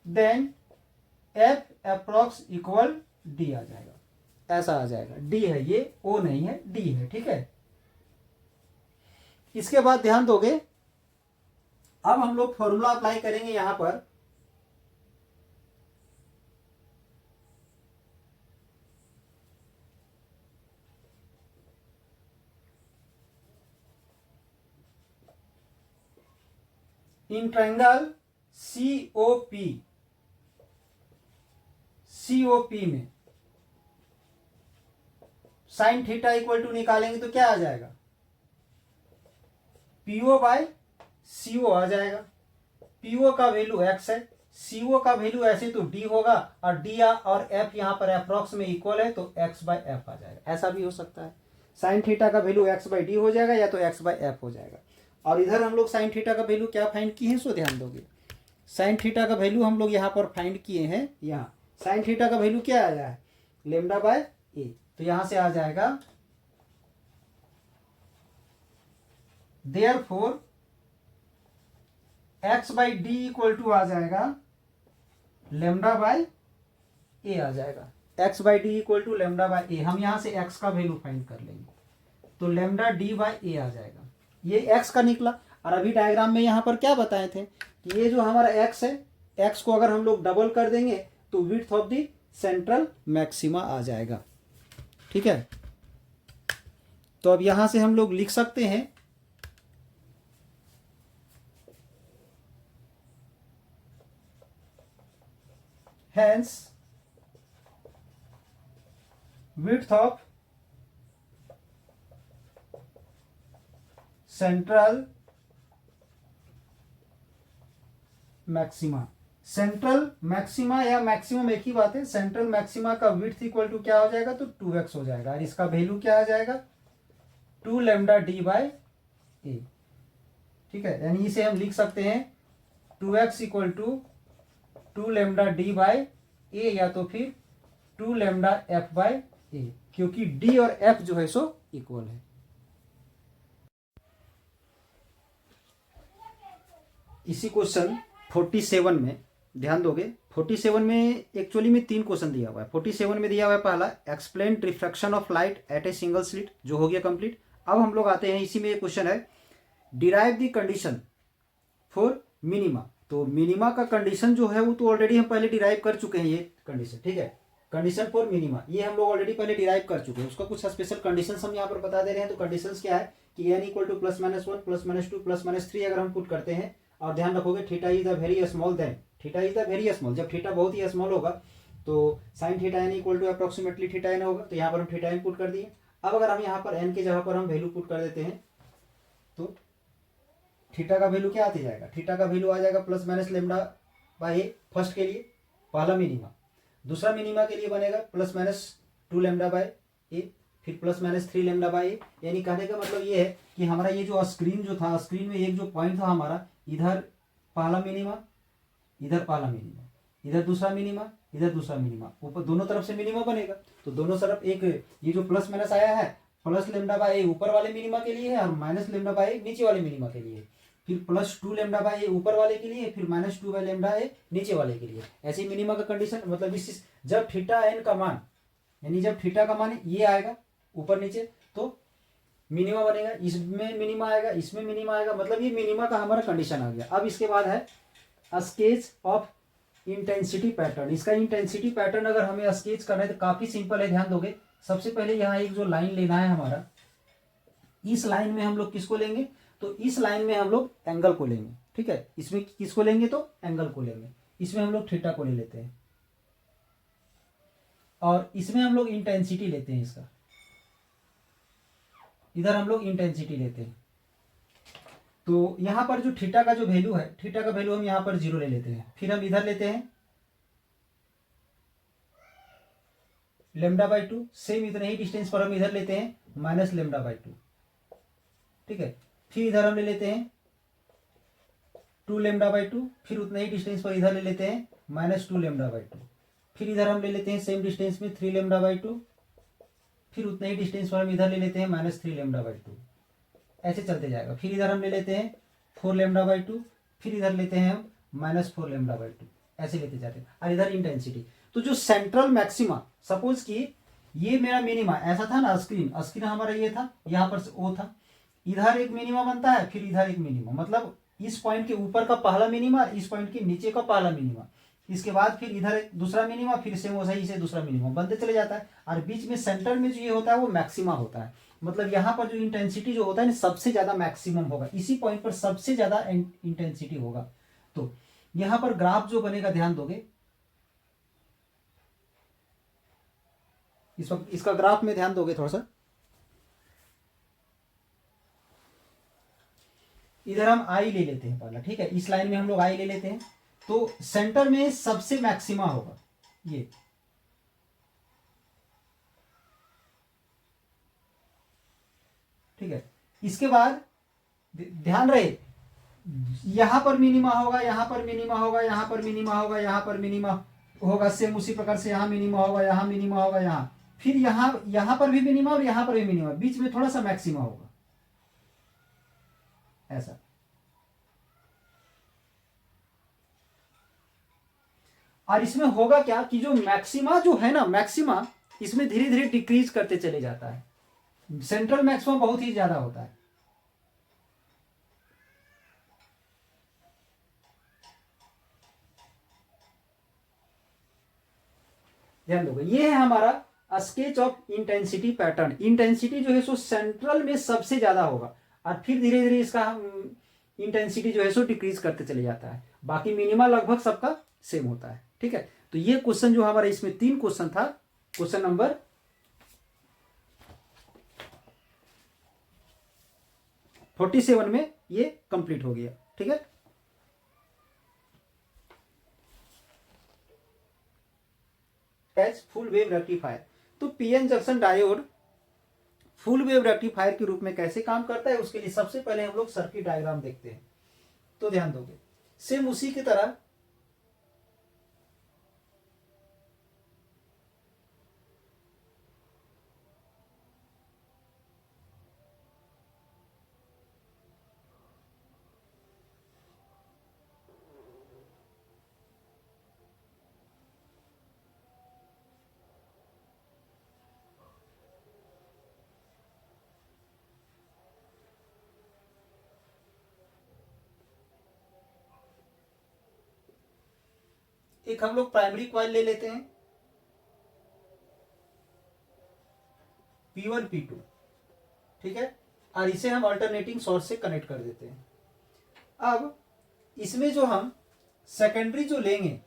Then F approx equal D आ जाएगा, ऐसा आ जाएगा। डी है ये, ओ नहीं है, डी है, ठीक है। इसके बाद ध्यान दोगे, अब हम लोग फॉर्मूला अप्लाई करेंगे यहां पर। इन ट्रायंगल सीओपी, सीओपी में साइन थीटा इक्वल टू निकालेंगे तो क्या आ जाएगा, पीओ बाय सीओ आ जाएगा। पीओ का वैल्यू एक्स है, सीओ का वैल्यू ऐसे तो डी होगा, और डी और एफ यहां पर अप्रॉक्स में इक्वल है तो एक्स बाय एफ आ जाएगा। ऐसा भी हो सकता है, साइन थीटा का वैल्यू एक्स बाय डी हो जाएगा या तो एक्स बाय एफ हो जाएगा। और इधर हम लोग साइन थीटा का वैल्यू क्या फाइंड किए हैं, सो ध्यान दोगे, साइन थीटा का वैल्यू हम लोग यहाँ पर फाइंड किए हैं। यहाँ साइन थीटा का वैल्यू क्या आया है, लेमडा बाय ए, तो यहां से आ जाएगा therefore X by D equal to आ जाएगा लेमडा बाय ए आ जाएगा। X by D equal to lambda by A, हम यहां से एक्स का वैल्यू फाइंड कर लेंगे तो लेमडा डी बाय ए आ जाएगा। ये एक्स का निकला। और अभी डायग्राम में यहां पर क्या बताए थे कि ये जो हमारा एक्स है, एक्स को अगर हम लोग डबल कर देंगे तो width of the central maxima आ जाएगा, ठीक है। तो अब यहां से हम लोग लिख सकते हैं hence width of central maxima, central maxima या मैक्सिमम एक ही बात है। सेंट्रल मैक्सिमा का विड्थ इक्वल टू क्या हो जाएगा, तो 2x हो जाएगा, और इसका वैल्यू क्या आ जाएगा, 2 लेमडा डी बाई ए, ठीक है। यानी इसे हम लिख सकते हैं 2x equal to 2 lambda D by A, या तो फिर 2 लेमडा एफ बाई ए, क्योंकि डी और एफ जो है सो इक्वल है। इसी क्वेश्चन 47 में ध्यान दोगे, 47 में एक्चुअली में 3 क्वेश्चन दिया हुआ है। 47 में दिया हुआ है पहला, explain refraction of light at a single slit, जो हो गया कंप्लीट। अब हम लोग आते हैं, इसी में एक क्वेश्चन है, derive the condition for minima. तो मिनिमा का कंडीशन जो है वो तो ऑलरेडी हम पहले डिराइव कर चुके हैं, ये कंडीशन, ठीक है। कंडीशन फॉर मिनिमा ये हम लोग ऑलरेडी पहले डिराइव कर चुके हैं, उसका कुछ स्पेशल कंडीशंस हम यहाँ पर बता दे रहे हैं। तो कंडीशंस क्या है कि n इक्वल टू +-1 +-2 +-3 अगर हम पुट करते हैं, और ध्यान रखोगे theta is the very small, then theta is the very small, जब थीटा बहुत ही स्मॉल होगा तो sine theta n equal to approximately theta n होगा। तो यहाँ पर हम थीटा n पुट कर दिए। अब अगर हम यहाँ पर n के जगह पर हम वैल्यू पुट कर देते हैं तो थीटा का वैल्यू क्या आती जाएगा, थीटा का वैल्यू आ जाएगा +- लेमडा बाई ए, फर्स्ट के लिए पहला मिनिमा। दूसरा मिनिमा के लिए बनेगा +-2 लेमडा बाई ए, फिर +-3 लेमडा बाई ए। यानी कहने का मतलब ये है कि हमारा ये जो स्क्रीन जो था, स्क्रीन में एक जो पॉइंट था हमारा, इधर पहला मिनिमा, इधर पहला मिनिमा, इधर दूसरा मिनिमा, इधर दूसरा मिनिमा, ऊपर दोनों तरफ से मिनिमा बनेगा। तो दोनों तरफ एक ये जो प्लस माइनस आया है, प्लस लेमडा बाई ए ऊपर वाले मिनिमा के लिए है और माइनस लेमडा बाई ए नीचे वाले मिनिमा के लिए, फिर +2 लेमडा बाई ए ऊपर वाले के लिए, फिर -2 बाई लेमडा ए नीचे वाले के लिए। ऐसी मिनिमा का कंडीशन मतलब इस जब थीटा n का मान, यानी जब थीटा का मान ये आएगा ऊपर नीचे तो मिनिमा बनेगा, इसमें मिनिमा आएगा, इसमें मिनिमा आएगा, मतलब ये मिनिमा का हमारा कंडीशन आ गया। अब इसके बाद है स्केच ऑफ इंटेंसिटी पैटर्न। इसका इंटेंसिटी पैटर्न अगर हमें स्केच करना है तो काफी सिंपल है, ध्यान दोगे। सबसे पहले यहाँ एक जो लाइन लेना है हमारा, इस लाइन में हम लोग किसको लेंगे, तो इस लाइन में हम लोग एंगल को लेंगे, ठीक है। इसमें किसको लेंगे, तो एंगल को लेंगे। इसमें हम लोग थीटा को ले लेते हैं और इसमें हम लोग इंटेंसिटी लेते हैं इसका, इधर हम लोग इंटेंसिटी लेते हैं। तो यहां पर जो थीटा का जो वैल्यू है, थीटा का वैल्यू हम यहां पर 0 ले लेते हैं। फिर हम इधर लेते हैं λ/2, सेम इतने ही डिस्टेंस पर हम इधर लेते हैं -λ/2, ठीक है। फिर इधर हम ले लेते हैं 2λ/2, फिर उतने ही डिस्टेंस पर इधर ले लेते हैं -2λ/2, फिर इधर हम ले लेते हैं सेम डिस्टेंस में 3λ/2, फिर उतने ही डिस्टेंस पर हम इधर ले लेते हैं -3λ/2, ऐसे चलते जाएगा। फिर इधर हम ले लेते हैं 4λ/2, फिर इधर लेते हैं हम -4λ/2, ऐसे लेते जाते हैं। और इधर इंटेंसिटी। तो जो सेंट्रल मैक्सिमा, सपोज कि ये मेरा मिनिमा ऐसा था ना, स्क्रीन हमारा ये था, यहाँ पर ओ था, इधर एक मिनिमा बनता है, फिर इधर एक मिनिमा, मतलब इस पॉइंट के ऊपर का पहला मिनिमा, इस पॉइंट के नीचे का पहला मिनिमा, इसके बाद फिर इधर एक दूसरा मिनिमा, फिर से वो सही से दूसरा मिनिमा बनते चले जाता है। और बीच में सेंटर में जो ये होता है वो मैक्सिमा होता है। मतलब यहाँ पर जो इंटेंसिटी जो होता है ना, सबसे ज्यादा मैक्सिमम होगा, इसी पॉइंट पर सबसे ज्यादा इंटेंसिटी होगा। तो यहाँ पर ग्राफ जो बनेगा, ध्यान दोगे, इसका ग्राफ में ध्यान दोगे थोड़ा सा। इधर हम आई ले लेते हैं पहला, ठीक है। इस लाइन में हम लोग आई ले लेते हैं। तो सेंटर में सबसे मैक्सिमा होगा ये, ठीक है। इसके बाद ध्यान रहे, यहां पर मिनिमा होगा, यहां पर मिनिमा होगा, यहां पर मिनिमा होगा, यहां पर मिनिमा होगा, सेम उसी प्रकार से यहां मिनिमा होगा, यहां मिनिमा होगा, यहां, फिर यहां पर भी मिनिमा और यहां पर भी मिनिमा, बीच में थोड़ा सा मैक्सिमा होगा, ऐसा। और इसमें होगा क्या कि जो मैक्सिमा जो है ना, मैक्सिमा इसमें धीरे धीरे डिक्रीज करते चले जाता है। सेंट्रल मैक्सिमा बहुत ही ज्यादा होता है। ध्यान दोगे, ये है हमारा sketch of intensity pattern. Intensity जो है सो सेंट्रल में सबसे ज्यादा होगा और फिर धीरे धीरे इसका इंटेंसिटी जो है सो डिक्रीज करते चले जाता है। बाकी मिनिमा लगभग सबका सेम होता है, ठीक है। तो ये क्वेश्चन जो हमारा, इसमें 3 क्वेश्चन था, क्वेश्चन नंबर 47 में ये कंप्लीट हो गया, ठीक है। As full wave rectifier. तो PN junction diode full wave rectifier के रूप में कैसे काम करता है, उसके लिए सबसे पहले हम लोग सर्किट डायग्राम देखते हैं। तो ध्यान दोगे, सेम उसी की तरह एक हम लोग प्राइमरी कॉइल ले लेते हैं, P1 P2, ठीक है। और इसे हम अल्टरनेटिंग सोर्स से कनेक्ट कर देते हैं। अब इसमें जो हम सेकेंडरी जो लेंगे,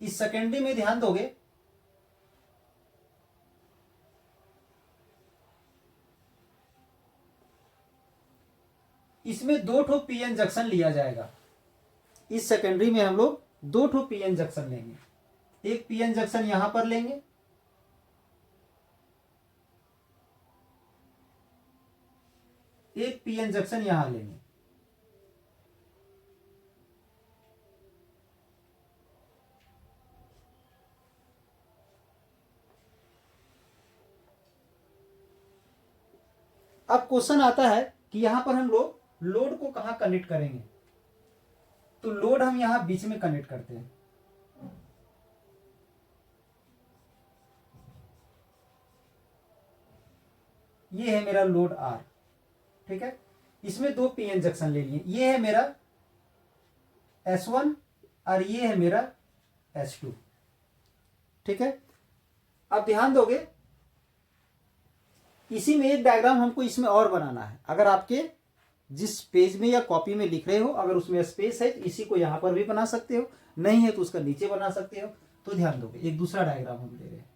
इस सेकेंडरी में ध्यान दोगे, इसमें 2 ठो पीएन जंक्शन लिया जाएगा। इस सेकेंडरी में हम लोग 2 ठो पीएन जंक्शन लेंगे। एक पीएन जंक्शन यहां पर लेंगे, एक पीएन जंक्शन यहां लेंगे। अब क्वेश्चन आता है कि यहां पर हम लोग लोड को कहां कनेक्ट करेंगे। तो लोड हम यहां बीच में कनेक्ट करते हैं। ये है मेरा लोड आर, ठीक है। इसमें दो पीएन जंक्शन ले लिए, ये है मेरा S1 और ये है मेरा S2, ठीक है। अब ध्यान दोगे, इसी में एक डायग्राम हमको इसमें और बनाना है। अगर आपके जिस पेज में या कॉपी में लिख रहे हो अगर उसमें स्पेस है तो इसी को यहां पर भी बना सकते हो, नहीं है तो उसका नीचे बना सकते हो। तो ध्यान दोगे, एक दूसरा डायग्राम हम ले रहे हैं।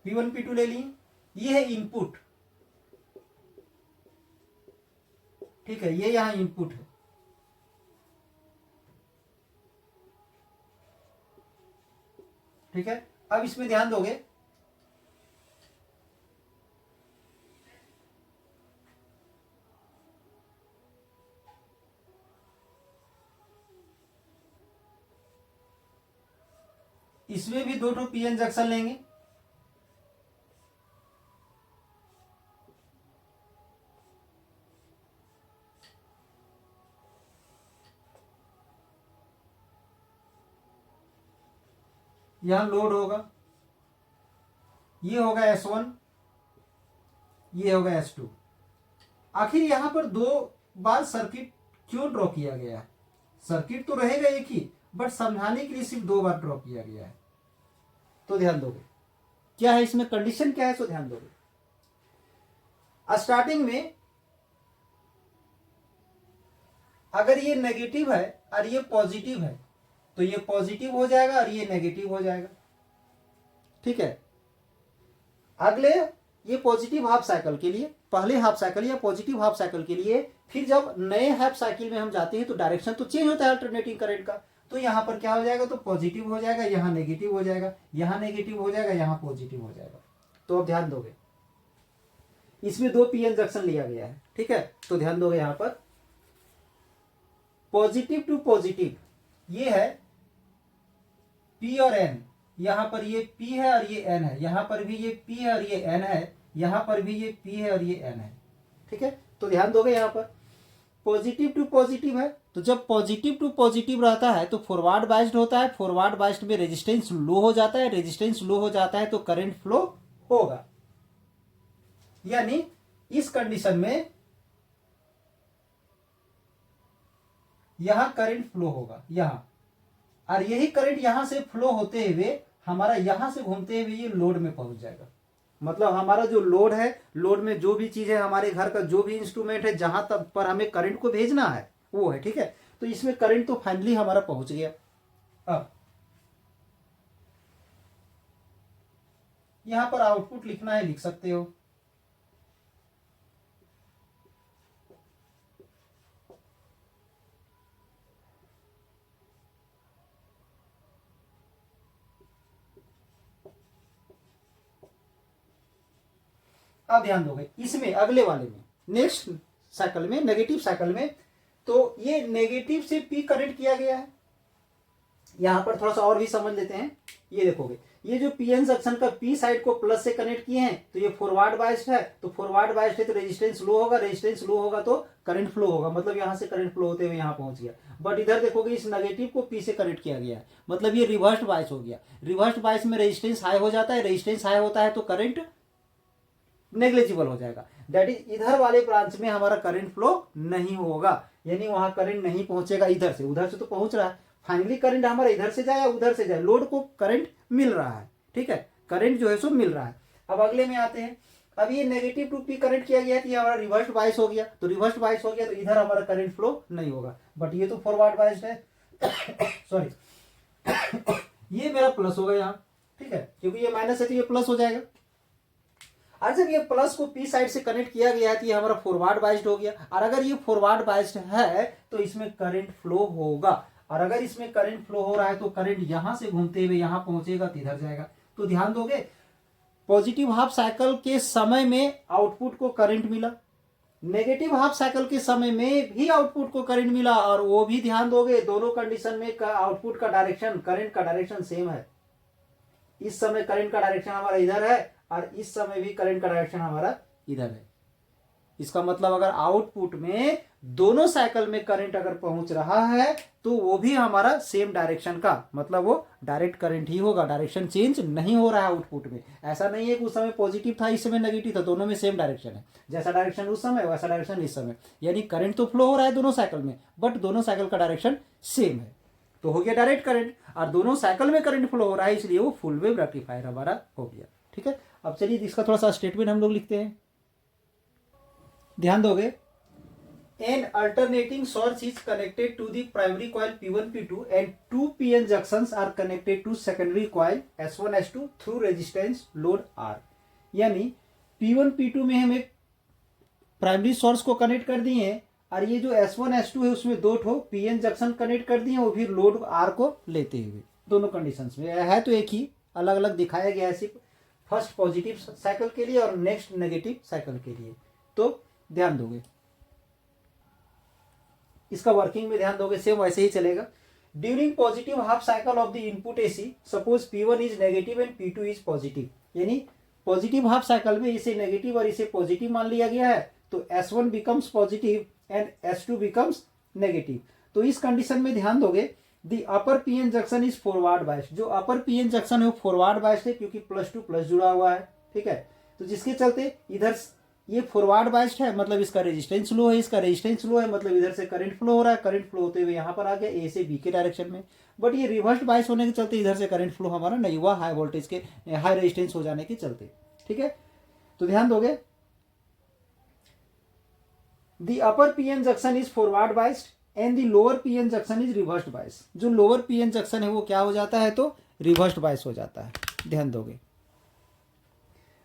P1 P2 ले लिए, ये है इनपुट, ठीक है, ये यहां इनपुट है, ठीक है। अब इसमें ध्यान दोगे, इसमें भी दो पीएन जंक्शन लेंगे, यहां लोड होगा, ये होगा S1, ये होगा S2। आखिर यहां पर दो बार सर्किट क्यों ड्रॉ किया गया है? सर्किट तो रहेगा एक ही, बट समझाने के लिए सिर्फ दो बार ड्रॉ किया गया है। तो ध्यान दोगे क्या है इसमें, कंडीशन क्या है, तो ध्यान दोगे। स्टार्टिंग में अगर ये नेगेटिव है और ये पॉजिटिव है तो ये पॉजिटिव हो जाएगा और ये नेगेटिव हो जाएगा, ठीक है। अगले ये पॉजिटिव हाफ साइकिल के लिए, पहले हाफ साइकिल या पॉजिटिव हाफ साइकिल के लिए, फिर जब नए हाफ साइकिल में हम जाते हैं तो डायरेक्शन तो चेंज होता है अल्टरनेटिंग करंट का। तो यहां पर क्या हो जाएगा, तो पॉजिटिव हो जाएगा, यहां नेगेटिव हो जाएगा, यहां नेगेटिव हो जाएगा, यहां पॉजिटिव हो जाएगा। तो अब ध्यान दोगे, इसमें दो पीएन जंक्शन लिया गया है, ठीक है। तो ध्यान दोगे यहां पर पॉजिटिव टू पॉजिटिव, ये है P और N, यहां पर ये P है और ये N है, यहां पर भी ये P है और ये N है, यहां पर भी ये P है और ये N है, ठीक है। तो ध्यान दोगे यहां पर पॉजिटिव टू पॉजिटिव है, तो जब पॉजिटिव टू पॉजिटिव रहता है तो फॉरवर्ड बाइस्ड होता है, फॉरवर्ड बाइस्ड में रेजिस्टेंस लो हो जाता है, रेजिस्टेंस लो हो जाता है तो करंट फ्लो होगा। यानी इस कंडीशन में यहां करंट फ्लो होगा यहां, और यही करंट यहां से फ्लो होते हुए हमारा यहां से घूमते हुए ये लोड में पहुंच जाएगा। मतलब हमारा जो लोड है, लोड में जो भी चीज है, हमारे घर का जो भी इंस्ट्रूमेंट है, जहां तक पर हमें करंट को भेजना है वो है, ठीक है। तो इसमें करंट तो फाइनली हमारा पहुंच गया। अब यहां पर आउटपुट लिखना है, लिख सकते हो। अब ध्यान दोगे इसमें अगले वाले में, नेक्स्ट साइकिल में, नेगेटिव साइकिल में, तो ये नेगेटिव से पी करंट किया गया है। यहां पर थोड़ा सा और भी समझ लेते हैं। ये देखोगे, ये जो पीएन जंक्शन का पी साइड को प्लस से कनेक्ट किए हैं तो ये फॉरवर्ड बाइस्ड है, तो फॉरवर्ड बाइस्ड है तो रेजिस्टेंस लो होगा, रेजिस्टेंस लो होगा तो करंट फ्लो होगा, मतलब यहां से करंट फ्लो होते हुए यहां पहुंच गया। बट इधर देखोगे इस नेगेटिव को पी से कनेक्ट किया गया है, मतलब ये रिवर्स्ड बाइस हो गया। रिवर्स्ड बाइस में रेजिस्टेंस हाई हो जाता है, रेजिस्टेंस हाई होता है तो करंट नेग्लिजिबल हो जाएगा। दैट इज इधर वाले ब्रांच में हमारा करंट फ्लो नहीं होगा, यानी वहां करंट नहीं पहुंचेगा इधर से, उधर से तो पहुंच रहा है। फाइनली करंट हमारा इधर से जाए या उधर से जाए, लोड को करंट मिल रहा है, ठीक है, करंट जो है सो मिल रहा है। अब अगले में आते हैं। अब ये नेगेटिव टू पी करंट किया गया, तो ये हमारा रिवर्स बाइस हो गया, तो रिवर्स बाइस हो गया तो इधर हमारा करंट फ्लो नहीं होगा। बट ये तो फॉरवर्ड बाइस है सॉरी ये मेरा प्लस होगा यहाँ, ठीक है, क्योंकि ये माइनस है तो ये प्लस हो जाएगा। और जब ये प्लस को पी साइड से कनेक्ट किया गया है तो ये हमारा फॉरवर्ड बाइस्ड हो गया, और अगर ये फॉरवर्ड बाइस्ड है तो इसमें करंट फ्लो होगा, और अगर इसमें करंट फ्लो हो रहा है तो करंट यहां से घूमते हुए यहां पहुंचेगा तो इधर जाएगा। तो ध्यान दोगे, पॉजिटिव हाफ साइकिल के समय में आउटपुट को करंट मिला, नेगेटिव हाफ साइकिल के समय में भी आउटपुट को करंट मिला, और वो भी ध्यान दोगे दोनों कंडीशन में आउटपुट का डायरेक्शन, करंट का डायरेक्शन सेम है। इस समय करंट का डायरेक्शन हमारा इधर है और इस समय भी करंट का डायरेक्शन हमारा इधर है। इसका मतलब अगर आउटपुट में दोनों साइकिल में करंट अगर पहुंच रहा है तो वो भी हमारा सेम डायरेक्शन का, मतलब वो डायरेक्ट करंट ही होगा, डायरेक्शन चेंज नहीं हो रहा है आउटपुट में। ऐसा नहीं है कि उस समय पॉजिटिव था इस समय नेगेटिव था, दोनों में सेम डायरेक्शन है, जैसा डायरेक्शन उस समय वैसा डायरेक्शन इस समय। यानी करंट तो फ्लो हो रहा है दोनों साइकिल में, बट दोनों साइकिल का डायरेक्शन सेम है, तो हो गया डायरेक्ट करंट। और दोनों साइकिल में करंट फ्लो हो रहा है, इसलिए वो फुल वेव रेक्टिफायर हमारा हो गया। ठीक है, अब चलिए इसका थोड़ा सा स्टेटमेंट हम लोग लिखते हैं, ध्यान दोगे। An alternating source is connected to the primary coil P1 P2 and two PN junctions are connected to secondary coil S1 S2 through resistance load R। यानी P1 P2 में हम एक प्राइमरी सोर्स को कनेक्ट कर दिए हैं, और ये जो S1 S2 है उसमें दो ठो PN जंक्शन कनेक्ट कर दिए, वो भी लोड R को लेते हुए दोनों कंडीशंस में है, तो एक ही, अलग अलग दिखाया गया है सिर्फ फर्स्ट पॉजिटिव साइकिल के लिए और नेक्स्ट नेगेटिव साइकिल के लिए। तो ध्यान दोगे, इसका वर्किंग में ध्यान दोगे, सेम वैसे ही चलेगा। During positive half cycle of the input AC suppose P1 is negative and P2 is positive. यानी पॉजिटिव हाफ साइकिल में इसे नेगेटिव और इसे पॉजिटिव मान लिया गया है, तो S1 becomes positive and S2 becomes negative. तो इस कंडीशन में ध्यान दोगे, the upper PN junction is forward biased. जो अपर पीएन जंक्शन है वो फॉरवर्ड बायस्ड है, क्योंकि प्लस टू प्लस जुड़ा हुआ है। ठीक है, तो जिसके चलते इधर ये फॉरवर्ड बायस्ड है, मतलब इसका रेजिस्टेंस लो है, इसका रेजिस्टेंस लो है, मतलब इधर से करंट फ्लो हो रहा है, करंट फ्लो होते हुए यहाँ पर आ गया ए से बी के डायरेक्शन में। बट ये रिवर्स बायस होने के चलते इधर से करंट फ्लो हमारा नहीं हुआ, हाई वोल्टेज के हाई रेजिस्टेंस हो जाने के चलते। ठीक है, तो ध्यान दोगे, the upper PN junction is forward biased and the lower PN junction is reversed bias. जो लोअर पीएन जंक्शन है वो क्या हो जाता है, तो रिवर्स्ड बायस हो जाता है। ध्यान दोगे,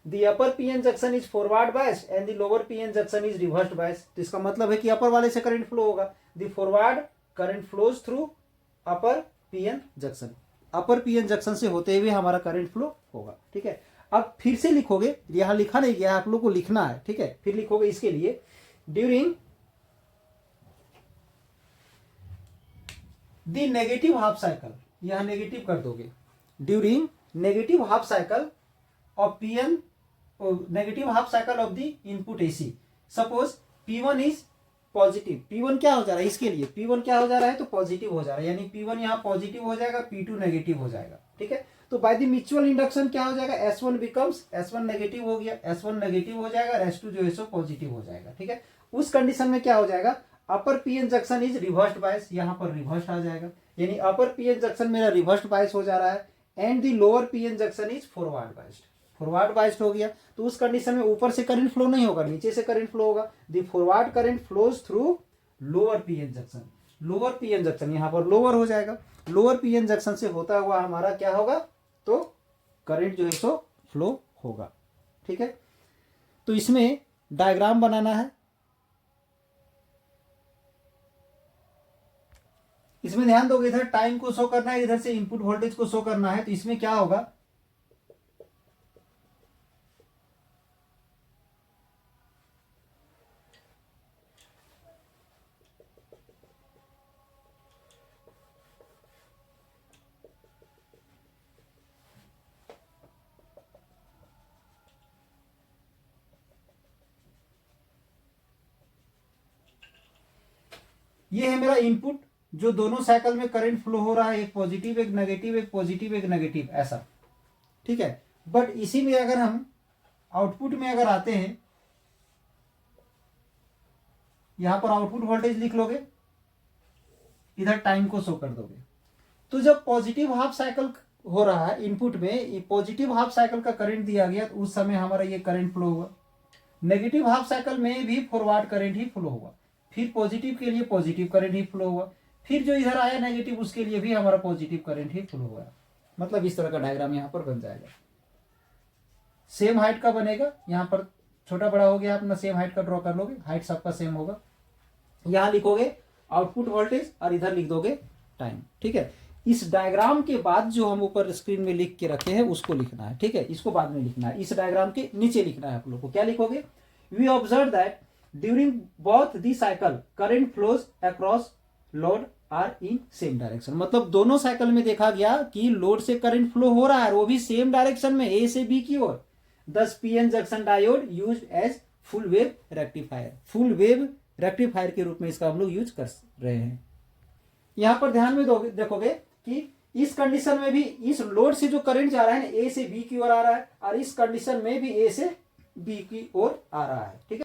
The upper PN junction is forward biased and the lower PN junction is reversed biased। तो इसका मतलब है कि अपर वाले से करंट फ्लो होगा, the forward current flows through upper PN junction, upper PN junction से होते हुए हमारा करंट फ्लो होगा। ठीक है, अब फिर से लिखोगे, यहां लिखा नहीं गया, आप लोग को लिखना है। ठीक है, फिर लिखोगे इसके लिए, during the negative half cycle, यहां नेगेटिव कर दोगे, during negative half cycle of PN, negative half cycle of the input AC suppose P1 is positive. P1 क्या हो जा रहा है, इसके लिए P1 क्या हो जा रहा है, तो पॉजिटिव हो जा रहा है, यानी P1 यहाँ पॉजिटिव हो जाएगा, P2 नेगेटिव हो जाएगा। ठीक है, तो बाय द म्यूचुअल इंडक्शन क्या हो जाएगा, S1 बिकम्स, S1 नेगेटिव हो गया, S1 नेगेटिव हो जाएगा और S2 जो है सो पॉजिटिव हो जाएगा। ठीक है, उस कंडीशन में क्या हो जाएगा, अपर पीएन जंक्शन इज रिवर्स्ड बायस, यहाँ पर रिवर्स्ड आ जाएगा, यानी अपर पीएन जंक्शन मेरा रिवर्स्ड बायस हो जा रहा है, and the lower PN junction is forward biased, forward biased हो गया। तो उस कंडीशन में ऊपर से करंट फ्लो नहीं होगा, नीचे से करंट फ्लो होगा। The forward current flows through lower PN junction, lower PN junction यहाँ पर लोअर हो जाएगा, लोअर पीएन जंक्शन से होता हुआ हमारा क्या होगा, तो करंट जो है सो फ्लो होगा। ठीक है, तो इसमें डायग्राम बनाना है, इसमें ध्यान दोगे, इधर टाइम को शो करना है, इधर से इनपुट वोल्टेज को शो करना है। तो इसमें क्या होगा, ये है मेरा इनपुट, जो दोनों साइकिल में करंट फ्लो हो रहा है, एक पॉजिटिव एक नेगेटिव, एक पॉजिटिव एक नेगेटिव, ऐसा। ठीक है, बट इसी में अगर हम आउटपुट में अगर आते हैं, यहां पर आउटपुट वोल्टेज लिख लोगे, इधर टाइम को शो कर दोगे। तो जब पॉजिटिव हाफ साइकिल हो रहा है इनपुट में, पॉजिटिव हाफ साइकिल का करंट दिया गया, तो उस समय हमारा ये करंट फ्लो हुआ। नेगेटिव हाफ साइकिल में भी फॉरवर्ड करंट ही फ्लो हुआ, फिर पॉजिटिव के लिए पॉजिटिव करंट ही फ्लो हुआ, फिर जो इधर आया नेगेटिव उसके लिए भी हमारा पॉजिटिव करंट ही फ्लो हुआ। मतलब इस तरह का डायग्राम यहाँ पर बन जाएगा, सेम हाइट का बनेगा, यहाँ पर छोटा बड़ा हो गया, अपना सेम हाइट का ड्रॉ कर लोगे, हाइट सबका सेम होगा। यहाँ लिखोगे आउटपुट वोल्टेज और इधर लिख दोगे टाइम। ठीक है, इस डायग्राम के बाद जो हम ऊपर स्क्रीन में लिख के रखे हैं उसको लिखना है। ठीक है, इसको बाद में लिखना है, इस डायग्राम के नीचे लिखना है आप लोग को। क्या लिखोगे, we observe that during both the cycle current flows across load R in same direction. मतलब दोनों साइकिल में देखा गया कि लोड से करंट फ्लो हो रहा है, वो भी सेम डायरेक्शन में, ए से बी की ओर। दस PN junction diode use as full wave rectifier, full wave rectifier के रूप में इसका हम लोग यूज कर रहे हैं। यहां पर ध्यान में देखोगे कि इस कंडीशन में भी इस लोड से जो करंट जा रहा है ए से बी की ओर आ रहा है, और इस कंडीशन में भी ए से बी की ओर आ रहा है। ठीक है,